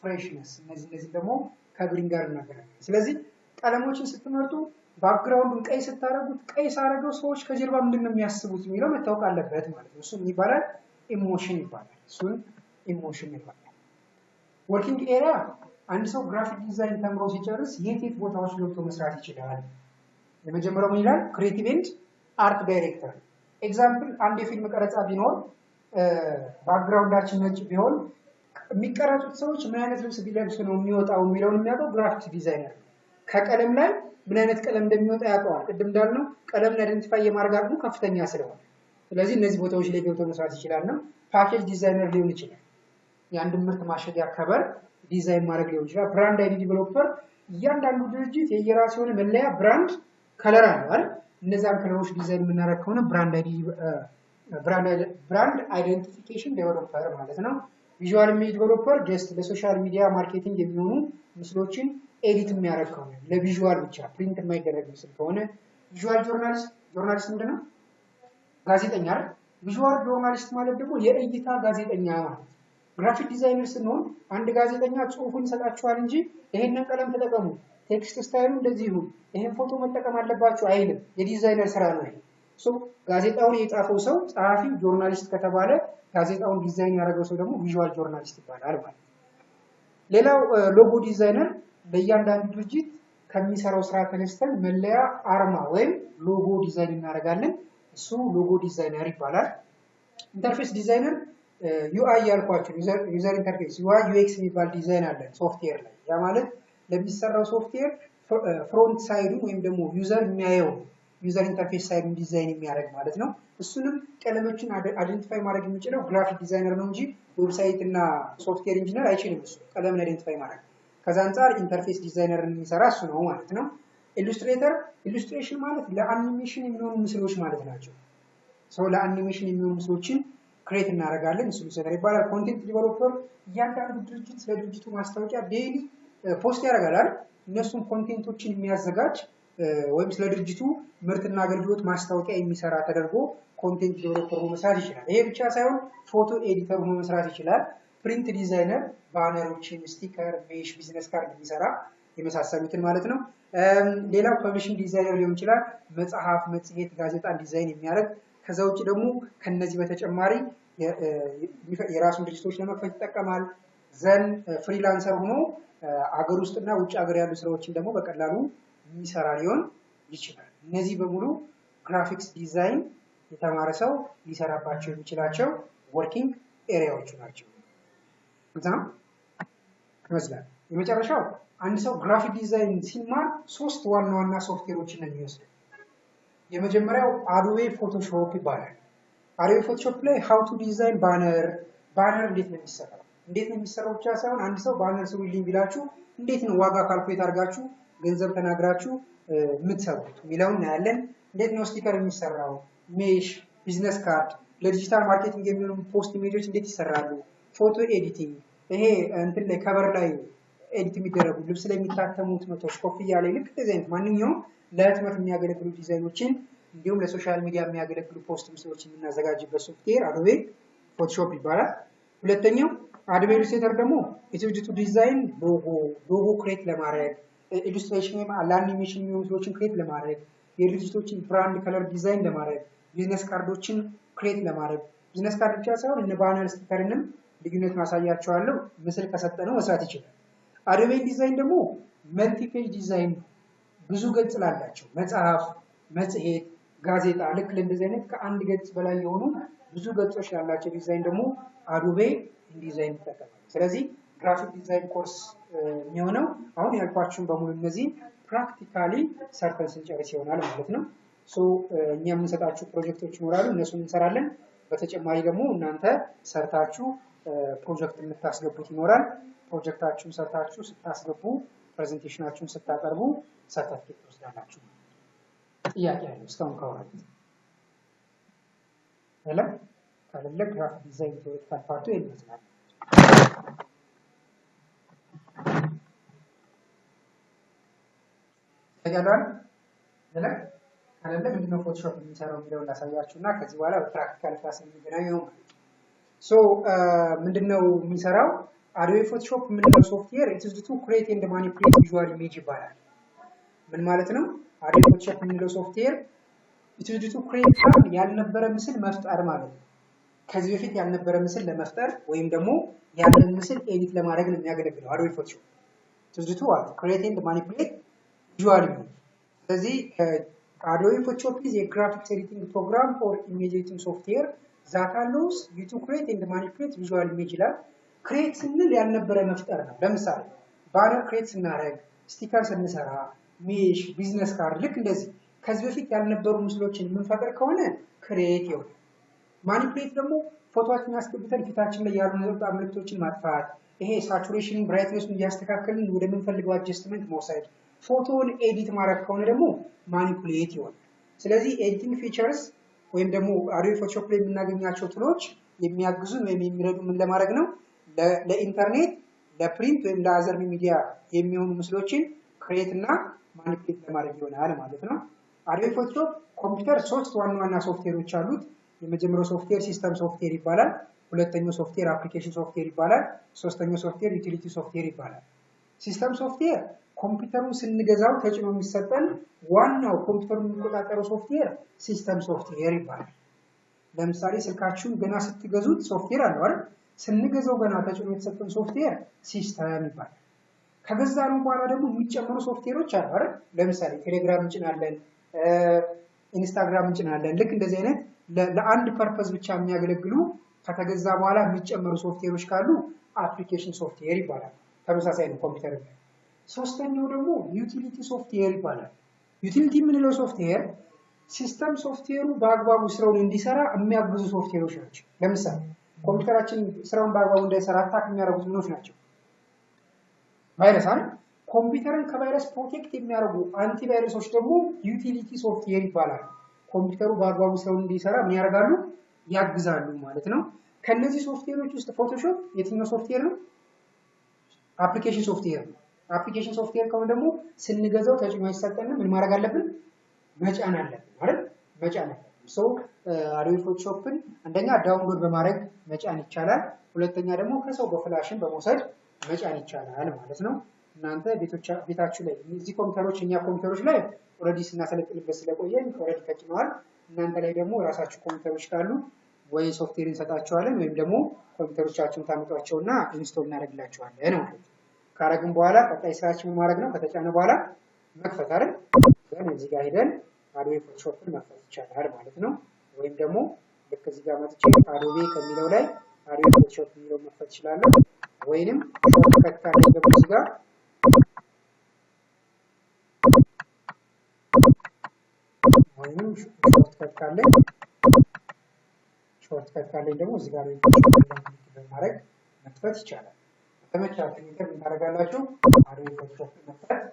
ፍሬሽነስ እነዚህ ደግሞ ከግሪን ጋር እናገራለን። ስለዚህ ቀለሞችን ስትመርጡ ባክግራውንዱን ቀይ ስታደርጉት ቀይ ሳደርገው ሰዎች ከጀርባ ምንድን ነው የሚያስቡት የሚለው መታወቅ አለበት ማለት ነው። እሱ ምን ይባላል? ኢሞሽን ይባላል። እሱን ኢሞሽን ይባላል። ወርኪንግ ኤሪያ አንድ ሰው ግራፊክ ዲዛይን ተምሮ ሲጨርስ የት ቦታዎች ገብቶ መስራት ይችላል? የመጀመሪያው ምን ይላል? ክሬቲቭ ኤንድ አርት ዳይሬክተር። ኤግዛምፕል አንድ የፊልም ቀረጻ ቢኖር ባክግራውንዳችን ነጭ ቢሆን የሚቀረጹት ሰዎች ምን አይነት ልብስ ቢለብሱ ነው የሚወጣው የሚለውን የሚያውቀው ግራፊክ ዲዛይነር ነው። ከቀለም ላይ ምን አይነት ቀለም እንደሚወጣ ያውቀዋል። ቅድም እንዳልነው ቀለምን አይደንቲፋይ የማድረግ አቅሙ ከፍተኛ ስለሆነ ስለዚህ እነዚህ ቦታዎች ላይ ገብቶ መስራት ይችላል ነው። ፓኬጅ ዲዛይነር ሊሆን ይችላል። የአንድ ምርት ማሸጊያ ከበር ዲዛይን ማድረግ ሊሆን ይችላል። ብራንድ አይዲ ዲቨሎፐር እያንዳንዱ ድርጅት የየራሱ የሆነ መለያ ብራንድ ከለር አለው አይደል? እነዛን ከለሮች ዲዛይን የምናደርግ ከሆነ ብራንድ አይደንቲፊኬሽን ዴቨሎፐር ማለት ነው። ቪዥዋል ኢሜጅ ዴቨሎፐር ጀስት ለሶሻል ሚዲያ ማርኬቲንግ የሚሆኑ ምስሎችን ኤዲት የሚያደርግ ከሆነ ለቪዥዋል ብቻ ፕሪንት የማይደረግ ምስል ከሆነ ቪዥዋል ጆርናሊስት ምንድነው? ጋዜጠኛ አይደል? ቪዥዋል ጆርናሊስት ማለት ደግሞ የእይታ ጋዜጠኛ ማለት። ግራፊክ ዲዛይነር ስንሆን አንድ ጋዜጠኛ ጽሁፉን ይሰጣችኋል እንጂ ይሄንን ቀለም ተጠቀሙ፣ ቴክስት ስታይሉ እንደዚህ ይሁን፣ ይሄን ፎቶ መጠቀም አለባችሁ አይልም። የዲዛይነር ስራ ነው ይሄ። ሶ ጋዜጣውን የጻፈው ሰው ጸሐፊ ጆርናሊስት ከተባለ ጋዜጣውን ዲዛይን ያደረገው ሰው ደግሞ ቪዥዋል ጆርናሊስት ይባላል ማለት ነው። ሌላው ሎጎ ዲዛይነር ለእያንዳንዱ ድርጅት ከሚሰራው ስራ ተነስተን መለያ አርማ ወይም ሎጎ ዲዛይን እናደርጋለን። እሱ ሎጎ ዲዛይነር ይባላል። ኢንተርፌስ ዲዛይነር ዩአይ ያልኳችሁ ዩዘር ኢንተርፌስ ዩአይ ዩኤክስ የሚባል ዲዛይን አለ ሶፍትዌር ላይ። ያ ማለት ለሚሰራው ሶፍትዌር ፍሮንት ሳይዱ ወይም ደግሞ ዩዘር የሚያየው ዩዘር ኢንተርፌስ ሳይዱን ዲዛይን የሚያደርግ ማለት ነው። እሱንም ቀለሞችን አይደንቲፋይ ማድረግ የሚችለው ግራፊክ ዲዛይነር ነው እንጂ ዌብሳይት እና ሶፍትዌር ኢንጂነር አይችልም። እሱ ቀለምን አይደንቲፋይ ማድረግ ከዛ አንፃር ኢንተርፌስ ዲዛይነር የሚሰራ እሱ ነው ማለት ነው። ኢሉስትሬተር ኢሉስትሬሽን ማለት ለአኒሜሽን የሚሆኑ ምስሎች ማለት ናቸው። ሰው ለአኒሜሽን የሚሆኑ ምስሎችን ክሬት እናደርጋለን። እሱ ኢሉስትሬተር ይባላል። ኮንቴንት ዲቨሎፐር እያንዳንዱ ድርጅት ስለ ድርጅቱ ማስታወቂያ ዴይሊ ፖስት ያደርጋል። እነሱን ኮንቴንቶችን የሚያዘጋጅ ወይም ስለ ድርጅቱ ምርትና አገልግሎት ማስታወቂያ የሚሰራ ተደርጎ ኮንቴንት ዲቨሎፐር ሆኖ መስራት ይችላል። ይሄ ብቻ ሳይሆን ፎቶ ኤዲተር ሆኖ መስራት ይችላል። ፕሪንት ዲዛይነር ባነሮችን፣ ስቲከር፣ ሜሽ፣ ቢዝነስ ካርድ የሚሰራ የመሳሰሉትን ማለት ነው። ሌላው ፐብሊሽንግ ዲዛይነር ሊሆን ይችላል። መጽሐፍ፣ መጽሔት፣ ጋዜጣ ዲዛይን የሚያደርግ ከዛ ውጭ ደግሞ ከነዚህ በተጨማሪ የራሱን ድርጅቶች ለመክፈት ይጠቀማል። ዘን ፍሪላንሰር ሆኖ አገር ውስጥና ውጭ ሀገር ያሉ ስራዎችን ደግሞ በቀላሉ የሚሰራ ሊሆን ይችላል። እነዚህ በሙሉ ግራፊክስ ዲዛይን የተማረ ሰው ሊሰራባቸው የሚችላቸው ወርኪንግ ኤሪያዎቹ ናቸው። ይመስላል። የመጨረሻው አንድ ሰው ግራፊክ ዲዛይን ሲማር ሶስት ዋና ዋና ሶፍትዌሮችን ነው የሚወስደው። የመጀመሪያው አዶቤ ፎቶሾፕ ይባላል። አዶቤ ፎቶሾፕ ላይ ሃው ቱ ዲዛይን ባነር እንዴት ነው የሚሰራው? እንዴት ነው የሚሰራው ብቻ ሳይሆን አንድ ሰው ባነር ስሩልኝ ቢላችሁ እንዴት ነው ዋጋ ካልኩሌት አድርጋችሁ ገንዘብ ተናግራችሁ የምትሰሩት የሚለውን እናያለን። እንዴት ነው ስቲከር የሚሰራው? ሜሽ፣ ቢዝነስ ካርድ፣ ለዲጂታል ማርኬቲንግ የሚሆኑ ፖስት ኢሜጆች እንዴት ይሰራሉ? ፎቶ ኤዲቲንግ፣ ይሄ እንትን ላይ ከቨር ላይ ኤዲት የሚደረጉ ልብስ ላይ የሚታተሙት ኖቶች፣ ኮፍያ ላይ ልክ እንደዚህ አይነት ማንኛውም ለህትመት የሚያገለግሉ ዲዛይኖችን እንዲሁም ለሶሻል ሚዲያ የሚያገለግሉ ፖስት ምስሎችን የምናዘጋጅበት ሶፍትዌር አዶቤ ፎቶሾፕ ይባላል። ሁለተኛው አዶቤ ኢሉስትሬተር ደግሞ የድርጅቱ ዲዛይን ሎጎ ክሬት ለማድረግ ኢሉስትሬሽን ወይም ለአኒሜሽን የሚሆኑ ምስሎችን ክሬት ለማድረግ የድርጅቶችን ብራንድ ከለር ዲዛይን ለማድረግ ቢዝነስ ካርዶችን ክሬት ለማድረግ ቢዝነስ ካርድ ብቻ ሳይሆን እነ ባነር ስቲከርንም ልዩነት ማሳያቸዋለሁ። ምስል ከሰጠነው መስራት ይችላል። አዶቤ ዲዛይን ደግሞ መልቲ ፔጅ ዲዛይን ብዙ ገጽ ላላቸው መጽሐፍ፣ መጽሔት፣ ጋዜጣ ልክ ለእንደዚህ አይነት ከአንድ ገጽ በላይ የሆኑ ብዙ ገጾች ላላቸው ዲዛይን ደግሞ አዶቤ ዲዛይን ይጠቀማል። ስለዚህ ግራፊክ ዲዛይን ኮርስ የሚሆነው አሁን ያልኳችሁን በሙሉ እነዚህ ፕራክቲካሊ ሰርተን ስንጨርስ ይሆናል ማለት ነው። ሶ እኛ የምንሰጣችሁ ፕሮጀክቶች ይኖራሉ፣ እነሱን እንሰራለን። በተጨማሪ ደግሞ እናንተ ሰርታችሁ ፕሮጀክት የምታስገቡት ይኖራል። ፕሮጀክታችሁን ሰርታችሁ ስታስገቡ ፕሬዘንቴሽናችሁን ስታቀርቡ ሰርተፊኬት ትወስዳላችሁ። ጥያቄ ያለው እስካሁን ካወራን አይደለም? ካለ ግራፊክ ዲዛይን ቴዎሪቲካል ፓርቱ ይመስላል። ተጋዳን አይደለም? ካለ ምንድነው ፎቶሾፕ የሚሰራው የሚለውን ላሳያችሁና ከዚህ በኋላ በፕራክቲካል ክላስ እንገናኛለን። ሶ ምንድነው የሚሰራው? አዶቤ ፎቶሾፕ ምንድነው ሶፍትዌር ኢት ኢዝ ቱ ክሬት ኤንድ ማኒፑሌት ቪዥዋል ኢሜጅ ይባላል። ምን ማለት ነው? አዶቤ ፎቶሾፕ ምንድነው ሶፍትዌር ኢት ኢዝ ቱ ክሬት ያልነበረ ምስል መፍጠር ማለት ነው። ከዚህ በፊት ያልነበረ ምስል ለመፍጠር ወይም ደግሞ ያንን ምስል ኤዲት ለማድረግ ነው የሚያገለግለው አዶቤ ፎቶሾፕ። ኢት ኢዝ ቱ ክሬት ኤንድ ማኒፑሌት ቪዥዋል ኢሜጅ። ስለዚህ አዶቤ ፎቶሾፕ ኢዝ ኤ ግራፊክስ ኤዲቲንግ ፕሮግራም ፎር ኢሜጅ ኤዲቲንግ ሶፍትዌር ዛት አሎውስ ዩ ቱ ክሬት ኤንድ ማኒፑሌት ቪዥዋል ኢሜጅ ይላል። ክሬት ስንል ያልነበረ መፍጠር ነው። ለምሳሌ ባነር ክሬት ስናደርግ፣ ስቲከር ስንሰራ፣ ሜሽ፣ ቢዝነስ ካርድ ልክ እንደዚህ ከዚህ በፊት ያልነበሩ ምስሎችን የምንፈጥር ከሆነ ክሬት ይሆናል። ማኒፕሌት ደግሞ ፎቶዎችን አስገብተን ፊታችን ላይ ያሉ ነጠብጣብ ምልክቶችን ማጥፋት፣ ይሄ ሳቹሬሽን ብራይትነሱን እያስተካከልን ወደምንፈልገው አጀስትመንት መውሰድ፣ ፎቶውን ኤዲት ማድረግ ከሆነ ደግሞ ማኒፕሌት ይሆናል። ስለዚህ ኤዲቲንግ ፊቸርስ ወይም ደግሞ አዶቤ ፎቶሾፕ ላይ የምናገኛቸው ቱሎች የሚያግዙን ወይም የሚረዱ ምን ለማድረግ ነው? ለኢንተርኔት፣ ለፕሪንት ወይም ለአዘር ሚዲያ የሚሆኑ ምስሎችን ክሬት እና ማኒፕሌት ለማድረግ ይሆናል ማለት ነው። አዶቤ ፎቶሾፕ ኮምፒውተር 3 ዋና ዋና ሶፍትዌሮች አሉት። የመጀመሪያው ሶፍትዌር ሲስተም ሶፍትዌር ይባላል። ሁለተኛው ሶፍትዌር አፕሊኬሽን ሶፍትዌር ይባላል። ሶስተኛው ሶፍትዌር ዩቲሊቲ ሶፍትዌር ይባላል። ሲስተም ሶፍትዌር ኮምፒውተሩን ስንገዛው ተጭኖ የሚሰጠን ዋናው ኮምፒውተሩን የሚቆጣጠረው ሶፍትዌር ሲስተም ሶፍትዌር ይባላል። ለምሳሌ ስልካችሁን ገና ስትገዙት ሶፍትዌር አለው አይደል? ስንገዛው ገና ተጭኖ የተሰጠን ሶፍትዌር ሲስተም ይባላል። ከገዛነው በኋላ ደግሞ የሚጨመሩ ሶፍትዌሮች አሉ አይደል? ለምሳሌ ቴሌግራም እንጭናለን፣ ኢንስታግራም እንጭናለን። ልክ እንደዚህ አይነት ለአንድ ፐርፐዝ ብቻ የሚያገለግሉ ከተገዛ በኋላ የሚጨመሩ ሶፍትዌሮች ካሉ አፕሊኬሽን ሶፍትዌር ይባላል። ተመሳሳይ ነው ኮምፒውተር ላይ። ሶስተኛው ደግሞ ዩቲሊቲ ሶፍትዌር ይባላል። ዩቲሊቲ የምንለው ሶፍትዌር ሲስተም ሶፍትዌሩ በአግባቡ ስራውን እንዲሰራ የሚያግዙ ሶፍትዌሮች ናቸው። ለምሳሌ ኮምፒውተራችን ስራውን በአግባቡ እንዳይሰራ አታክ የሚያደርጉት ምኖች ናቸው? ቫይረስ አይደል? ኮምፒውተርን ከቫይረስ ፕሮቴክት የሚያደርጉ አንቲቫይረሶች ደግሞ ዩቲሊቲ ሶፍትዌር ይባላል። ኮምፒውተሩ በአግባቡ ስራውን እንዲሰራ ምን ያደርጋሉ? ያግዛሉ ማለት ነው። ከነዚህ ሶፍትዌሮች ውስጥ ፎቶሾፕ የትኛው ሶፍትዌር ነው? አፕሊኬሽን ሶፍትዌር ነው። አፕሊኬሽን ሶፍትዌር ከሆነ ደግሞ ስንገዛው ተጭኖ አይሰጠንም። ምን ማድረግ አለብን? መጫን አለብን አይደል? መጫን አለብን። ሶ አዶቤ ፎቶሾፕን አንደኛ ዳውንሎድ በማድረግ መጫን ይቻላል። ሁለተኛ ደግሞ ከሰው በፍላሽን በመውሰድ መጫን ይቻላል ማለት ነው። እናንተ ቤታችሁ ላይ እዚህ ኮምፒውተሮች እኛ ኮምፒውተሮች ላይ ኦልሬዲ ስናሰለጥንበት ስለቆየን ኦልሬዲ ተጭነዋል። እናንተ ላይ ደግሞ ራሳችሁ ኮምፒውተሮች ካሉ ወይ ሶፍትዌር እንሰጣቸዋለን ወይም ደግሞ ኮምፒውተሮቻችሁን ታመጧቸውና ኢንስቶል እናደርግላቸዋለን ማለት ነው። ካረግን በኋላ ቀጣይ ስራችን ማድረግ ነው። ከተጫነ በኋላ መክፈት አይደል? ግን እዚህ ጋር ሄደን አዶቤ ፎቶሾፕን መክፈት ይቻላል ማለት ነው። ወይም ደግሞ ልክ እዚህ ጋር መጥቼ አዶቤ ከሚለው ላይ አዶቤ ፎቶሾፕ የሚለው መክፈት ይችላለሁ። ወይንም ሾርትከት ካለ ደግሞ እዚህ ጋር ወይንም ሾርትከት ካለኝ ደግሞ እዚህ ጋር በማድረግ መክፈት ይቻላል። ተመቻችሁ ነገር እናደርጋላችሁ። አዶቤ ፎቶሾፕ መክፈት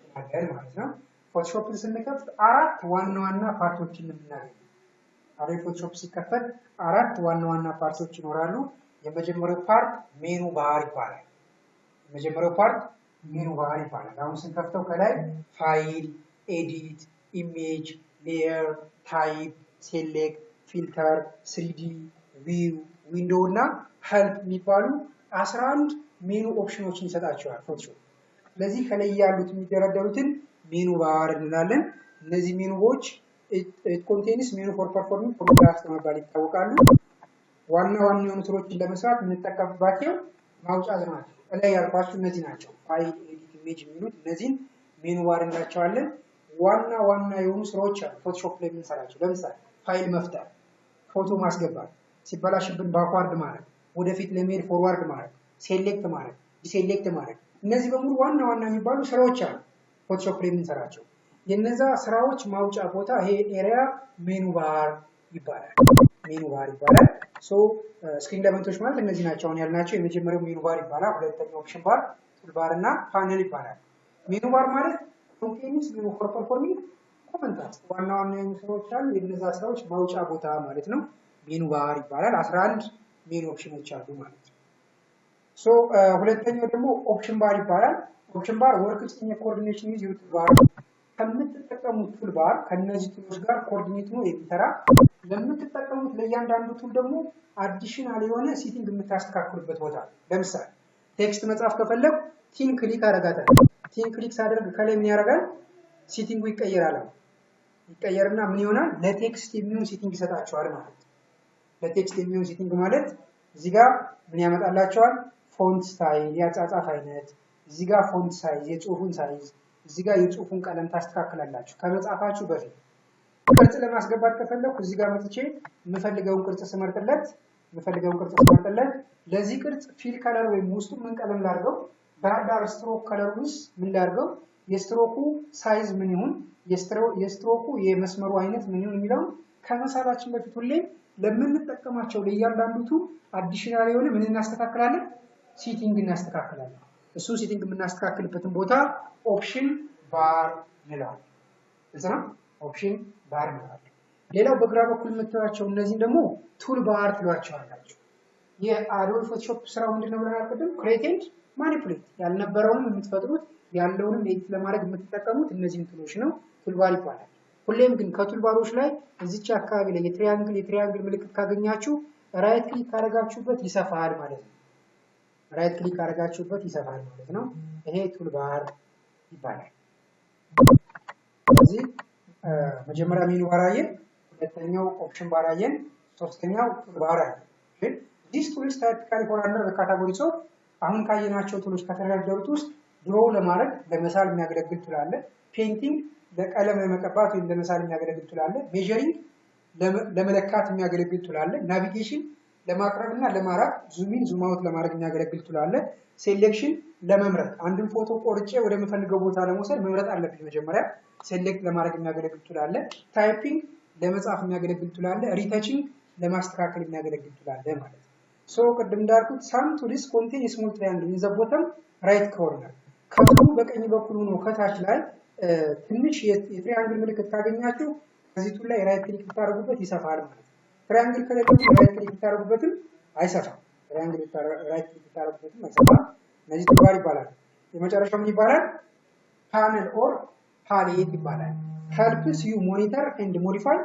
ይቻላል ማለት ነው። ፎቶሾፕን ስንከፍት 4 ዋና ዋና ፓርቶችን የምናገኘው። አዶቤ ፎቶሾፕ ሲከፈት 4 ዋና ዋና ፓርቶች ይኖራሉ። የመጀመሪያው ፓርት ሜኑ ባር ይባላል። የመጀመሪያው ፓርት ሜኑ ባር ይባላል። አሁን ስንከፍተው ከላይ ፋይል፣ ኤዲት፣ ኢሜጅ፣ ሌየር፣ ታይፕ፣ ሴሌክት፣ ፊልተር፣ 3ዲ፣ ቪው፣ ዊንዶው እና ሄልፕ የሚባሉ 11 ሜኑ ኦፕሽኖችን ይሰጣቸዋል ፎቶሾፕ። ስለዚህ ከላይ ያሉት የሚደረደሩትን ሜኑ ባር እንላለን። እነዚህ ሜኑዎች ኮንቴንስ ሜኑ ፎር ፐርፎርሚንግ ፎቶግራፍስ በመባል ይታወቃሉ። ዋና ዋና የሆኑ ስራዎችን ለመስራት የምንጠቀምባቸው ማውጫ ናቸው። ከላይ ያልኳችሁ እነዚህ ናቸው። ፋይል፣ ኤዲት፣ ኢሜጅ የሚሉት እነዚህን ሜኑ ባር እንላቸዋለን። ዋና ዋና የሆኑ ስራዎች አሉ ፎቶሾፕ ላይ የምንሰራቸው። ለምሳሌ ፋይል መፍጠር፣ ፎቶ ማስገባት፣ ሲበላሽብን ባክዋርድ ማድረግ፣ ወደፊት ለመሄድ ፎርዋርድ ማድረግ፣ ሴሌክት ማድረግ፣ ዲሴሌክት ማድረግ፣ እነዚህ በሙሉ ዋና ዋና የሚባሉ ስራዎች አሉ ፎቶሾፕ ላይ የምንሰራቸው። የነዛ ስራዎች ማውጫ ቦታ ይሄ ኤሪያ ሜኑ ባር ይባላል። ሜኑ ባር ይባላል። ሶ ስክሪን ኤሌመንቶች ማለት እነዚህ ናቸው አሁን ያልናቸው። የመጀመሪያው ሜኑ ባር ይባላል። ሁለተኛው ኦፕሽን ባር፣ ቱል ባር እና ፓነል ይባላል። ሜኑ ባር ማለት ኮንቴንስ ሜኑ ፎር ፐርፎርሚንግ ኮመንታስ ዋና ዋና የሆኑ ስራዎች አሉ። የነዛ ስራዎች ማውጫ ቦታ ማለት ነው። ሜኑ ባር ይባላል። 11 ሜኑ ኦፕሽኖች አሉ ማለት ነው። ሶ ሁለተኛው ደግሞ ኦፕሽን ባር ይባላል። ኦፕሽን ባር ወርክ ዊዝ ኮኦርዲኔሽን ዊዝ ዩር ቱል ባር ከምትጠቀሙት ቱል ባር ከነዚህ ቱሎች ጋር ኮኦርዲኔት ነው የሚሰራ። ለምትጠቀሙት ለእያንዳንዱ ቱል ደግሞ አዲሽናል የሆነ ሴቲንግ የምታስተካክሉበት ቦታ። ለምሳሌ ቴክስት መጻፍ ከፈለኩ ቲን ክሊክ አደርጋታለሁ። ቲን ክሊክ ሳደርግ ከላይ ምን ያደርጋል? ሴቲንጉ ይቀየራል። ይቀየርና ምን ይሆናል? ለቴክስት የሚሆን ሴቲንግ ይሰጣቸዋል ማለት ነው። ለቴክስት የሚሆን ሴቲንግ ማለት እዚህ ጋር ምን ያመጣላቸዋል? ፎንት ስታይል፣ የአጻጻፍ አይነት፣ እዚህ ጋር ፎንት ሳይዝ፣ የጽሁፉን ሳይዝ፣ እዚህ ጋር የጽሁፉን ቀለም ታስተካክላላችሁ ከመጻፋችሁ በፊት። ቅርጽ ለማስገባት ከፈለኩ እዚህ ጋር መጥቼ የምፈልገውን ቅርጽ ስመርጥለት ለዚህ ቅርጽ ፊል ከለር ወይም ውስጡ ምን ቀለም ላድርገው? በአዳር ስትሮክ ከለር ውስጥ ምን ላድርገው? የስትሮኩ ሳይዝ ምን ይሁን፣ የስትሮኩ የመስመሩ አይነት ምን ይሁን የሚለውን ከመሳላችን በፊት ሁሌም ለምንጠቀማቸው ለእያንዳንዱ አዲሽናል የሆነ ምን እናስተካክላለን? ሲቲንግ እናስተካክላለን። እሱ ሲቲንግ የምናስተካክልበትን ቦታ ኦፕሽን ባር እንለዋለን። እዛ ኦፕሽን ባር እንለዋለን። ሌላው በግራ በኩል የምታዩቸው እነዚህን ደግሞ ቱል ባር ትሏቸዋላችሁ። የአዶቤ ፎቶሾፕ ስራው ምንድነው ብለናል ቅድም? ክሬት ኤንድ ማኒፑሌት፣ ያልነበረውንም የምትፈጥሩት ያለውንም ኤዲት ለማድረግ የምትጠቀሙት እነዚህን ቱሎች ነው። ቱልባር ይባላል። ሁሌም ግን ከቱልባሮች ላይ እዚች አካባቢ ላይ የትሪያንግል ምልክት ካገኛችሁ ራይት ክሊክ ካደረጋችሁበት ይሰፋል ማለት ነው። ራይት ክሊክ ካደረጋችሁበት ይሰፋል ማለት ነው። ይሄ ቱልባር ይባላል። ስለዚህ መጀመሪያ ሜኑ ባር አየን፣ ሁለተኛው ኦፕሽን ባር አየን፣ ሶስተኛው ቱልባር አየን። ዲስ ቱልስ ታይፒካሊ ፎር አንደር ዘ ካቴጎሪስ ኦፍ አሁን ካየናቸው ቱሎች ከተደረደሩት ውስጥ ድሮ ለማድረግ ለመሳል የሚያገለግል ቱል አለ። ፔይንቲንግ ለቀለም ለመቀባት ወይም ለመሳል የሚያገለግል ቱል አለ። ሜዠሪንግ ለመለካት የሚያገለግል ቱል አለ። ናቪጌሽን ለማቅረብና ለማራቅ ዙም ኢን ዙም አውት ለማድረግ የሚያገለግል ቱል አለ። ሴሌክሽን ለመምረጥ አንድን ፎቶ ቆርጬ ወደ ምፈልገው ቦታ ለመውሰድ መምረጥ አለብኝ መጀመሪያ። ሴሌክት ለማድረግ የሚያገለግል ቱል አለ። ታይፒንግ ለመጻፍ የሚያገለግል ቱል አለ። ሪተቺንግ ለማስተካከል የሚያገለግል ቱል አለ ማለት ነው። ሶ ቅድም እንዳልኩት ሳም ቱልስ ኮንቴን ስሞል ትራያንግል ኢን ዘ ቦተም ራይት ኮርነር፣ ከቱሉ በቀኝ በኩል ሆኖ ከታች ላይ ትንሽ የትሪያንግል ምልክት ካገኛችሁ ከዚህ ቱል ላይ ራይት ክሊክ ብታደርጉበት ይሰፋል ማለት ነው። ትሪያንግል ከሌለው ራይት ክሊክ ብታደርጉበትም አይሰፋም። ትሪያንግል ራይት ክሊክ ብታደርጉበትም አይሰፋም። እነዚህ ቱልባር ይባላል። የመጨረሻው ምን ይባላል? ፓነል ኦር ፓሌት ይባላል። ሄልፕስ ዩ ሞኒተር ኤንድ ሞዲፋይ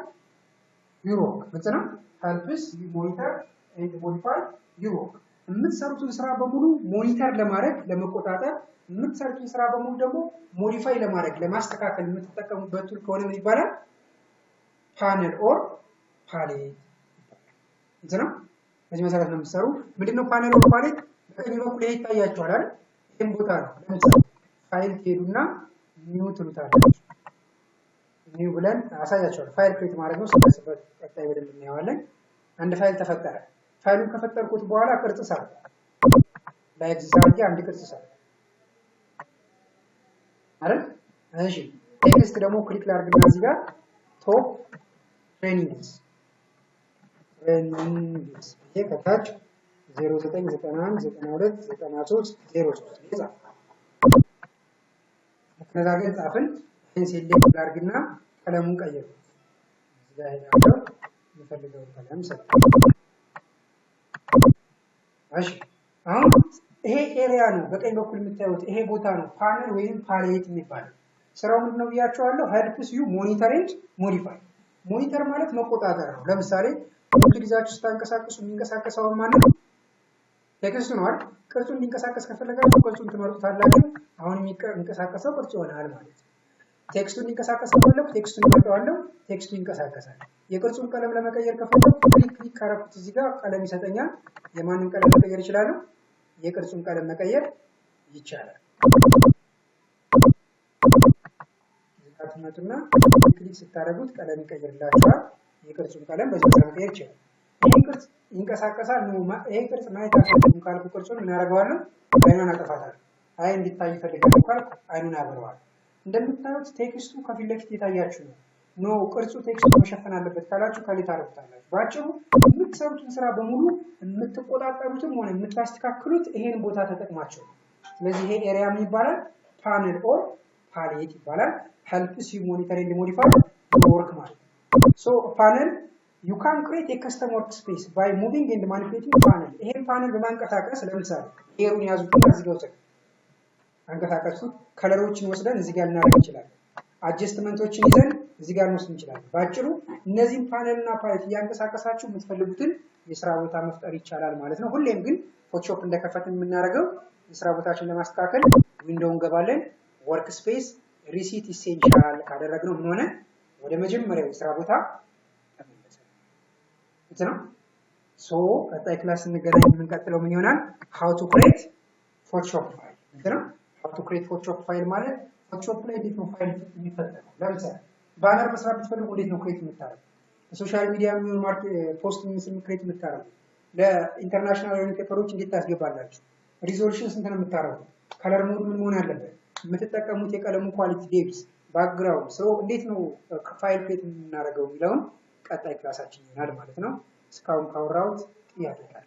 ዩር ወርክ። ግልጽ ነው። ሄልፕስ ዩ ሞኒተር ኤንድ ሞዲፋይ ዩር ወርክ። የምትሰሩትን ስራ በሙሉ ሞኒተር ለማድረግ ለመቆጣጠር፣ የምትሰሩትን ስራ በሙሉ ደግሞ ሞዲፋይ ለማድረግ ለማስተካከል የምትጠቀሙበት ቱል ከሆነ ምን ይባላል? ፓነል ኦር ፓሌት ይባላል። ግልጽ ነው። በዚህ መሰረት ነው የምትሰሩ። ምንድነው ፓነል ኦር ፓሌት? በቀኝ በኩል ይሄ ይታያችኋል አይደል? ይሄን ቦታ ነው። ለምሳሌ ፋይል ትሄዱና ኒው ትሉታላችሁ። ኒው ብለን አሳያችኋለሁ። ፋይል ክሬት ማድረግ ነው። ስለዚህ ቀጣይ በደንብ እናየዋለን። አንድ ፋይል ተፈጠረ። ፋይሉን ከፈጠርኩት በኋላ ቅርጽ ሰራ ላይክ ዛርጊ አንድ ቅርጽ ሰራ አይደል? እሺ ቴክስት ደግሞ ክሊክ ላድርግና እዚህ ጋር ቶፕ ትሬኒንግስ ይሄ ከታች 0991 92 93 03 ይጻፍ። ከዛ ግን ጻፍን። ይሄን ሴሌክት ላድርግና ቀለሙን ቀይሩ። እዚህ ጋር ያለው የምፈልገው ቀለም ሰጥ። እሺ አሁን ይሄ ኤሪያ ነው በቀኝ በኩል የምታዩት ይሄ ቦታ ነው ፓነል ወይም ፓሌት የሚባለው። ስራው ምንድነው ብያቸዋለሁ? ሄልፕስ ዩ ሞኒተር ኤንድ ሞዲፋይ። ሞኒተር ማለት መቆጣጠር ነው። ለምሳሌ ኮምፒውተር ይዛችሁ ስታንቀሳቀሱ የሚንቀሳቀሰው ማለት ቴክስት ነው አይደል? ቅርጹ እንዲንቀሳቀስ ከፈለጋችሁ ቅርጹን ትመርጡታላችሁ። አሁን የሚንቀሳቀሰው ቅርጽ ይሆናል ማለት ነው። ቴክስቱን እንዲንቀሳቀስ ከፈለኩ ቴክስቱን እመርጠዋለሁ፣ ቴክስቱ ይንቀሳቀሳል። የቅርጹን ቀለም ለመቀየር ከፈለኩ ክሊክ ካረኩት እዚህ ጋር ቀለም ይሰጠኛል። የማንን ቀለም መቀየር ይችላል? የቅርጹን ቀለም መቀየር ይቻላል። ዝቃትነቱና ክሊክ ስታደርጉት ቀለም ይቀየርላችኋል። የቅርጹን ቀለም በዚህ መቀየር ይችላል። ይሄ ቅርጽ ይንቀሳቀሳል ነው። ይሄ ቅርጽ ማየት አልፈልግም ካልኩ ቅርጹን ምን አደርገዋለሁ? አይኑን አጠፋታለሁ። አይ እንዲታይ ፈልጋለሁ ካልኩ አይኑን አበረዋለሁ። እንደምታዩት ቴክስቱ ከፊት ለፊት የታያችሁ ነው። ኖ ቅርጹ ቴክስቱ መሸፈን አለበት ካላችሁ ከላይ ታረጉታላችሁ። ባጭሩ የምትሰሩትን ስራ በሙሉ የምትቆጣጠሩትም ሆነ የምታስተካክሉት ይሄን ቦታ ተጠቅማችሁ። ስለዚህ ይሄ ኤሪያ ምን ይባላል? ፓነል ኦር ፓሌት ይባላል። helps you monitor and modify your work ማለት ነው። so panel you can create a custom workspace by moving and manipulating the panel። ይሄን ፓነል በማንቀሳቀስ ለምሳሌ ኤሩን ያዙትና እዚህ ጋር ወሰድ አንቀሳቀሱት። ከለሮችን ወስደን እዚህ ጋር ልናደርግ እንችላለን። አጀስትመንቶችን ይዘን እዚህ ጋር እንወስድ እንችላለን። ባጭሩ እነዚህን ፓነል እና ፓሌት እያንቀሳቀሳችሁ የምትፈልጉትን የስራ ቦታ መፍጠር ይቻላል ማለት ነው። ሁሌም ግን ፎቶሾፕ እንደከፈትን የምናደርገው የስራ ቦታችን ለማስተካከል ዊንዶው እንገባለን። ወርክ ስፔስ ሪሲት ኢሴንሻል ካደረግነው ምን ሆነ? ወደ መጀመሪያው የስራ ቦታ ተመለሰ ነው። ሶ ቀጣይ ክላስ እንገናኝ። የምንቀጥለው ምን ይሆናል? how to create photoshop file ነው። how to create photoshop file ማለት ፎቶሾፕ ላይ እንዴት ነው ፋይል የሚፈጠረው? ለምሳሌ ባነር መስራት ብትፈልጉ እንዴት ነው ክሬት የምታደርጉት? ሶሻል ሚዲያ የሚሆን ፖስት ምስል ክሬት የምታደርጉት? ለኢንተርናሽናል ኒውስፔፐሮች እንዴት ታስገባላችሁ? ሪዞሉሽን ስንት ነው የምታደርጉት? ከለር ሞድ ምን መሆን አለበት? የምትጠቀሙት የቀለሙ ኳሊቲ ዴፕዝ ባክግራውንድ ሰው እንዴት ነው ፋይል ክሬት የምናደርገው የሚለውን ቀጣይ ክላሳችን ይሆናል ማለት ነው። እስካሁን ካወራሁት ጥያቄ ካለ